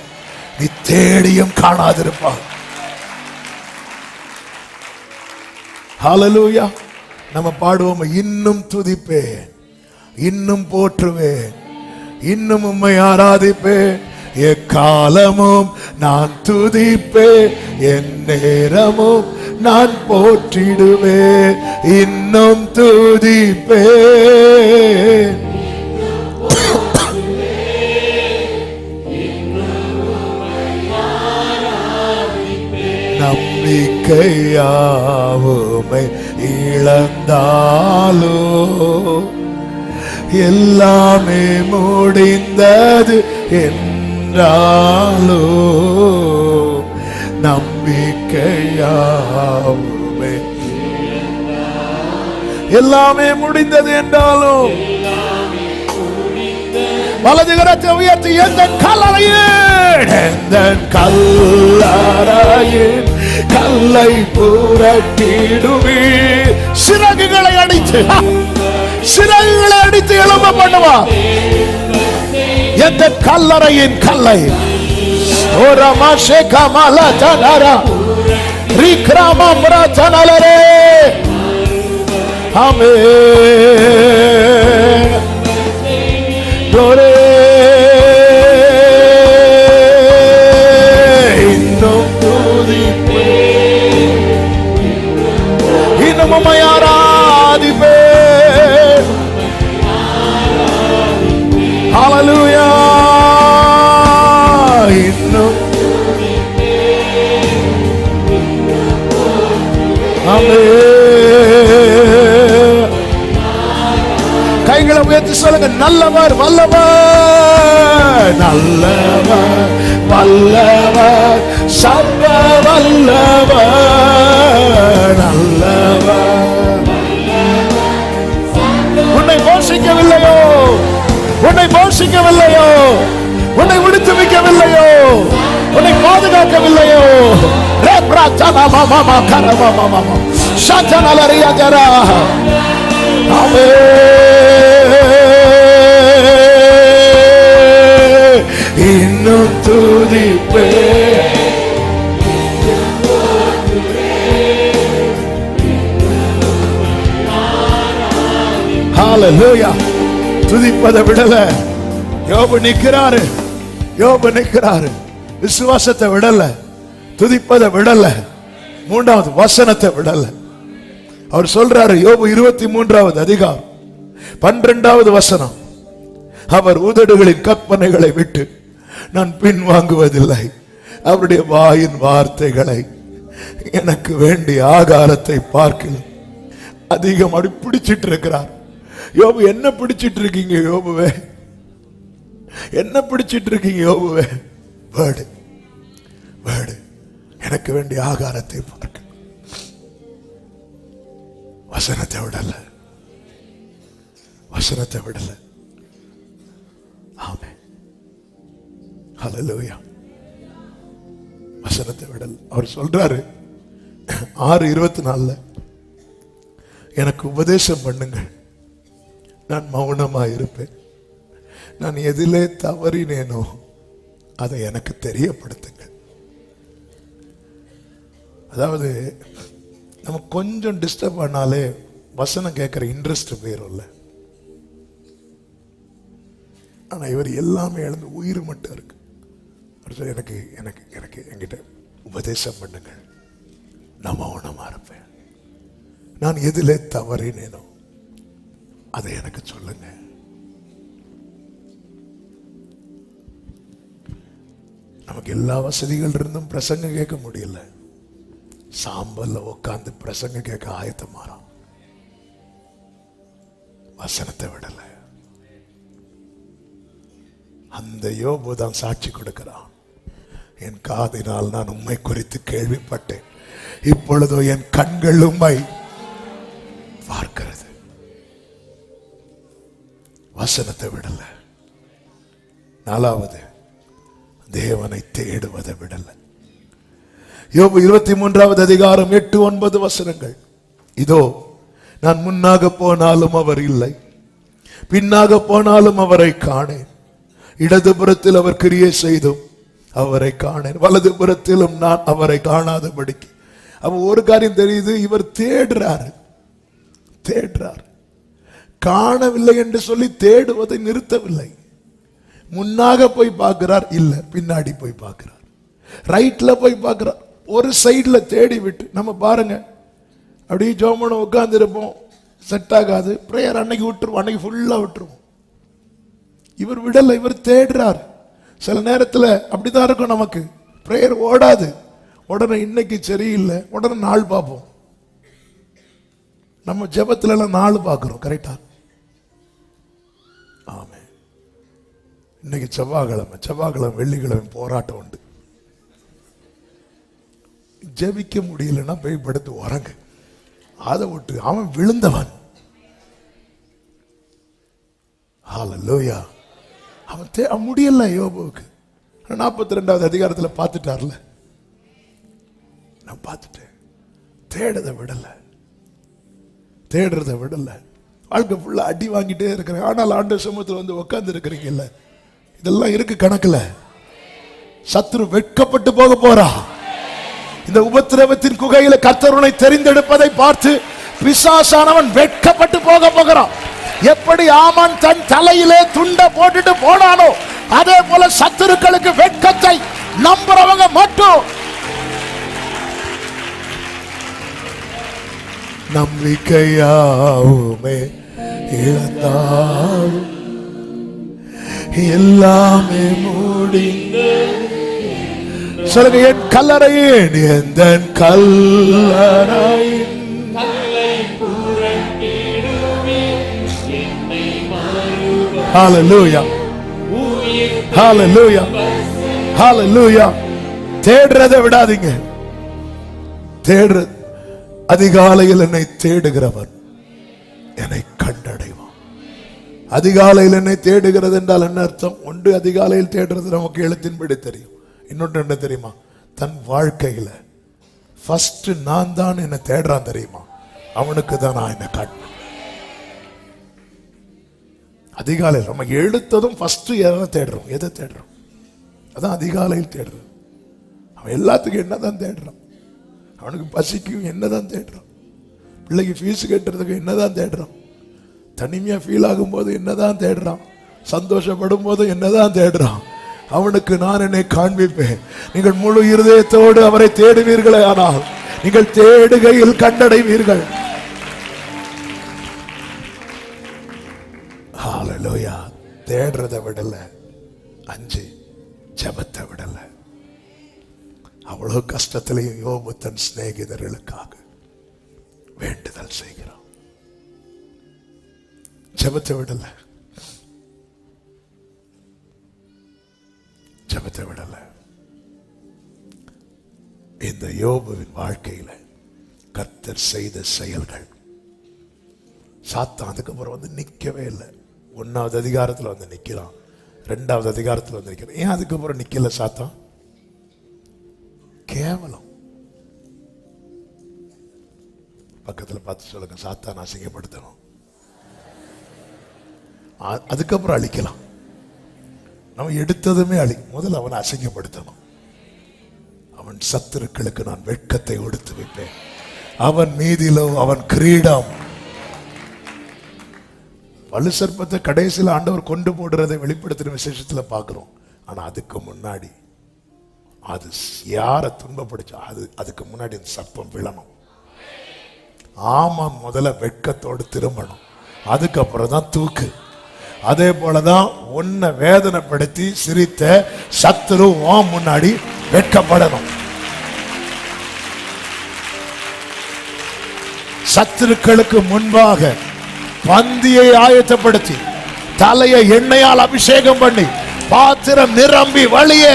நீ தேடியும் காணாதிருப்பார். ஹல்லேலூயா. நம்ம பாடுவோம், இன்னும் துதிப்பேன், இன்னும் போற்றுவேன், இன்னும் உம்மை ஆராதிப்பேன், எக்காலமும் நான் துதிப்பேன், என் நேரமும் நான் போற்றிடுவேன், இன்னும் துதிப்பேன். நம்பிக்கையாவுமை இழந்தாலோ எல்லாமே முடிந்தது என்றாலோ, நம்பிக்கையாவுமே எல்லாமே முடிந்தது என்றாலும் வலது கரத்தை உயர்த்தி எந்த கல்லறையின் கல்லை புரட்டிடுவே. சிறகுகளை அடித்து எழும்ப பண்ணுவார். எந்த கல்லறையின் கல்லை இன்னும் துதிப்பேன், இன்னும் உம்மை ஆராதிப்பேன். ஹல்லேலூயா. இன்னும் கைகளை உயர்த்தி சொல்லுங்க, நல்லவர் வல்லவர், நல்லவர் வல்லவர், சர்வ வல்லவர், நல்லவர். உன்னை போஷிக்கவில்லையோ, உன்னை போஷிக்கவில்லையோ, உன்னை விடுத்து வைக்கவில்லையோ, உன்னை பாதுகாக்கவில்லையோ, இன்னும் துதிப்பே. ஹல்லேலூயா. துதிப்பதை விடல. யோபு நிற்கிறாரு, யோபு நிற்கிறாரு, விசுவாசத்தை விடல, துதிப்பதை விடல, மூன்றாவது வசனத்தை விடல. அவர் சொல்றாரு, யோபு 23வது அதிகாரம் 12வது வசனம், அவர் உதடுகளின் கற்பனைகளை விட்டு நான் பின் வாங்குவதில்லை, அவருடைய வாயின் வார்த்தைகளை எனக்கு வேண்டிய ஆகாரத்தை பார்க்க அதிகம் அப்படி பிடிச்சிட்டு இருக்கிறார். யோபு என்ன பிடிச்சிட்டு இருக்கீங்க யோபுவே? என்ன பிடிச்சிட்டு இருக்கீங்க யோபுவே? Word word. எனக்கு வேண்டிய ஆகாரத்தை பார்க்க வசனத்தை விடல, வசனத்தை விடல. ஆமென். ஹல்லேலூயா. வசனத்தை விடல. அவர் சொல்றாரு 6:24 எனக்கு உபதேசம் பண்ணுங்கள், நான் மௌனமா இருப்பேன். நான் எதிலே தவறினேனோ அதை எனக்கு தெரியப்படுத்துங்க. அதாவது நம்ம கொஞ்சம் டிஸ்டர்ப் பண்ணாலே வசனம் கேட்கிற இன்ட்ரெஸ்ட் போயிரும்ல. ஆனா இவர் எல்லாமே இழந்து உயிர் மட்டும் இருக்கு. எனக்கு எனக்கு எனக்கு என்கிட்ட உபதேசம் பண்ணுங்க, நான் மௌனமா இருப்பேன். நான் எதிலே தவறினேனோ அதை எனக்கு சொல்லுங்க. நமக்கு எல்லா வசதிகள் இருந்தும் பிரசங்க கேட்க முடியல. சாம்பல்ல உட்கார்ந்து பிரசங்க கேட்க ஆயத்தமாறான். வசனத்தை விடல. அந்த யோபு தான் சாட்சி கொடுக்கிறான். என் காதினால் நான் உம்மை குறித்து கேள்விப்பட்டேன், இப்பொழுதோ என் கண்கள் உம்மை பார்க்கிறது. வசனத்தை விடல. 4வது, தேவனை தேடுவதை விடல. யோபு 23வது அதிகாரம் 8-9 வசனங்கள். இதோ நான் முன்னாக போனாலும் அவர் இல்லை, பின்னாக போனாலும் அவரை காணேன். இடதுபுறத்தில் அவர் கிரியை செய்தும் அவரை காணேன், வலதுபுறத்திலும் நான் அவரை காணாதபடிக்கு. அப்ப ஒரு காரியம் தெரியுது, இவர் தேடுறாரு. காணவில்லை என்று சொல்லி தேடுவதை நிறுத்தவில்லை. முன்னாக போய் பார்க்கிறார், இல்ல பின்னாடி போய் பார்க்கிறார், ரைட்ல போய் பார்க்கிறார். ஒரு சைட்ல தேடி விட்டு நம்ம பாருங்க, அப்படியே ஜோமன உட்கார்ந்து இருப்போம், செட் ஆகாது, பிரேயர் அன்னைக்கு விட்டுருவோம், அன்னைக்கு ஃபுல்லா விட்டுருவோம். இவர் விடல, இவர் தேடுறார். சில நேரத்தில் அப்படிதான் இருக்கும், நமக்கு பிரேயர் ஓடாது, உடனே இன்னைக்கு சரியில்லை, உடனே நாள் பார்ப்போம். நம்ம ஜெபத்துல எல்லாம் நாள் பார்க்கிறோம், கரெக்டா? ஆமே. இன்னைக்கு செவ்வாய்க்கிழமை வெள்ளிக்கிழமை போராட்டம் உண்டு. ஜெபிக்க முடியலன்னா போய் படுத்து உறங்கு. அதை விட்டு அவன் விழுந்தவன். ஹல்லேலூயா. அவன் முடியல யோபுவுக்கு. 42வது அதிகாரத்தில் பார்த்துட்டார்ல, நான் பார்த்துட்டேன். தேடுறதை விடல. வாழ்க்கை ஃபுல்லா அடி வாங்கிட்டே இருக்கிறேன். ஆனால் ஆண்டவர் சமூகத்தில் வந்து உட்கார்ந்து இருக்கிறீங்கல்ல, இதெல்லாம் இருக்கு கணக்குல. சத்துரு வெட்கப்பட்டு போக போறா. இந்த உபத்திரவத்தின் குகையில கர்த்தர் உன்னை தெரிந்தெடுப்பதை பார்த்து பிசாசானவன் வெட்கப்பட்டு போகிறான். எப்படி ஆமான் தன் தலையிலே துண்ட போட்டுட்டு போனானோ, அதே போல சத்துருக்களுக்கு வெட்கத்தை நம்புறவங்க மட்டும் நம்பிக்கையாவுமே இழந்தாலும் எல்லாமே முடிந்து சொல்லுங்க, என் கல்லறையின் எந்த கல்லறையின் ஹல்லேலூயா, ஹல்லேலூயா, ஹல்லேலூயா. தேடுறதை விடாதீங்க. தேடுறது. அதிகாலையில் என்னை தேடுகிறவன் என்னை கண்டடைவான். அதிகாலையில் என்னை தேடுகிறது என்றால் என்ன அர்த்தம்? ஒன்று, அதிகாலையில் தேடுறது நமக்கு எழுத்தின்படி தெரியும். இன்னொன்று என்ன தெரியுமா? தன் வாழ்க்கையில ஃபர்ஸ்ட் நான் தான் என்ன தேடுறான் தெரியுமா? அவனுக்கு தான் நான் என்ன காட்டுறேன். அதிகாலையில் நம்ம எழுத்ததும் ஃபர்ஸ்ட் எதை தேடுறோம்? அதான் அதிகாலையில் தேடுறோம். அவன் எல்லாத்துக்கும் என்னதான் தேடுறான்? அவனுக்கு பசிக்கும் என்னதான் தேடுறான்? பிள்ளைக்கு ஃபீஸ் கட்டுறதுக்கு என்னதான் தேடுறான்? தனிமையா ஃபீல் ஆகும் போது என்னதான் தேடுறான்? சந்தோஷப்படும் போது என்னதான் தேடுறான்? அவனுக்கு நான் என்னை காண்பிப்பேன். நீங்கள் முழு இருதயத்தோடு அவரை தேடுவீர்களே, ஆனால் நீங்கள் தேடுகையில் கண்டடைவீர்கள். ஹல்லேலூயா. தேடுறதை விடல. 5, ஜெபத்தை விடல. அவ்வளவு கஷ்டத்திலேயும் யோபு தன் சிநேகிதர்களுக்காக வேண்டுதல் செய்கிறான். ஜெபத்தை விடல, ஜெபத்தை விடல. இந்த யோபுவின் வாழ்க்கையில கர்த்தர் செய்த செயல்கள், சாத்தான் அதுக்கப்புறம் வந்து நிக்கவே இல்லை. 1வது அதிகாரத்தில் வந்து நிக்கிறான், 2வது அதிகாரத்தில் வந்து நிக்கிறான். ஏன் அதுக்கப்புறம் நிக்கல சாத்தான்? கேவலம். பக்கத்தில் பார்த்து சொல்லுங்க, சாத்தான் அசிங்கப்படுத்தணும், அதுக்கப்புறம் அழிக்கலாம். நம்ம எடுத்ததுமே முதல்ல அவனை அசிங்கப்படுத்தணும். அவன் சத்துருக்களுக்கு நான் வெட்கத்தை ஒடுத்து வைப்பேன், அவன் மீதிலோ அவன் கிரீடம். வலு சர்ப்பத்தை கடைசியில் ஆண்டவர் கொண்டு போடுறதை வெளிப்படுத்தின விசேஷத்துல பார்க்கிறோம். ஆனா அதுக்கு முன்னாடி அது யாரை துன்பப்படுச்சோ அதுக்கு முன்னாடி அந்த சர்ப்பம் விழணும். ஆமா, முதல்ல வெட்கத்தோடு திரும்பணும், அதுக்கப்புறம் தான் தூக்கு. அதே போலதான் உன்னை வேதனைப்படுத்தி சிரித்த சத்துரு முன்னாடி வெட்கப்படணும். சத்துருக்களுக்கு முன்பாக பந்தியை ஆயத்தப்படுத்தி தலையை எண்ணெயால் அபிஷேகம் பண்ணி பாத்திரம் நிரம்பி வழிய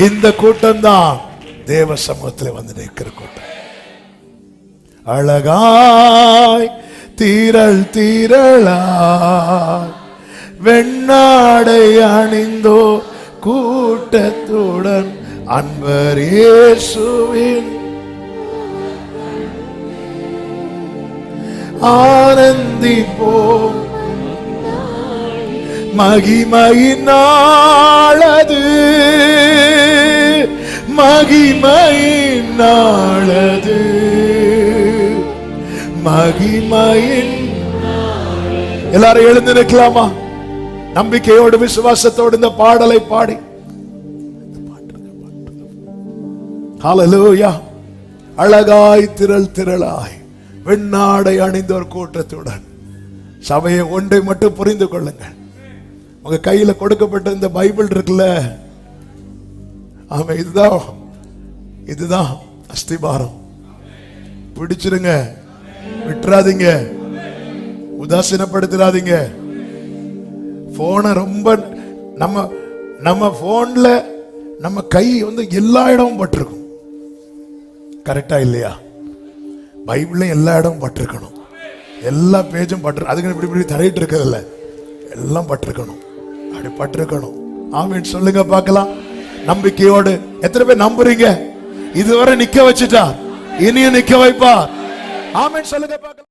இந்த கூட்டம் தான் தேவ சமூகத்தில் வந்து நிற்கிற கூட்டம். அழகாய் தீரள் தீரளாய் வெண்ணாடை அணிந்தோ கூட்டத்துடன் அன்பர் இயேசுவின் ஆனந்திப்போம். மகிமையினாளது, மகிமையினாளது, மகிமையின். எல்லாரும் எழுந்து நிற்கலாமா? நம்பிக்கையோடு விசுவாசத்தோடு இந்த பாடலை பாடி. ஹல்லேலூயா. அழகாய் திரள் திரளாய் வெண்ணாடை அணிந்தோர் கூட்டத்துடன். சபையை ஒன்றை மட்டும் புரிந்து கொள்ளுங்கள். உங்க கையில கொடுக்கப்பட்ட இந்த பைபிள் இருக்குல்ல, ஆமா, இதுதான் அஸ்திபாரம். பிடிச்சிருங்க, விட்டுறாதீங்க, உதாசீனப்படுத்திடாதீங்க. போன ரொம்ப நம்ம போன்ல நம்ம கை வந்து எல்லா இடமும் பட்டிருக்கும். கரெக்டா இல்லையா? பைபிள்ல எல்லா இடமும் பட்டிருக்கணும், எல்லா பேஜும் பட்டு. அதுக்கு இப்படி இப்படி தரையிட்டு இருக்கிறதில்ல, எல்லாம் பட்டிருக்கணும், அப்படி பட்டிருக்கணும். ஆமீன் சொல்லுங்க பார்க்கலாம். நம்பிக்கையோடு எத்தனை பேர் நம்புறீங்க? இதுவரை நிக்க வச்சுட்டா, இனியும் நிக்க வைப்பா. ஆமீன் சொல்லுங்க பார்க்கலாம்.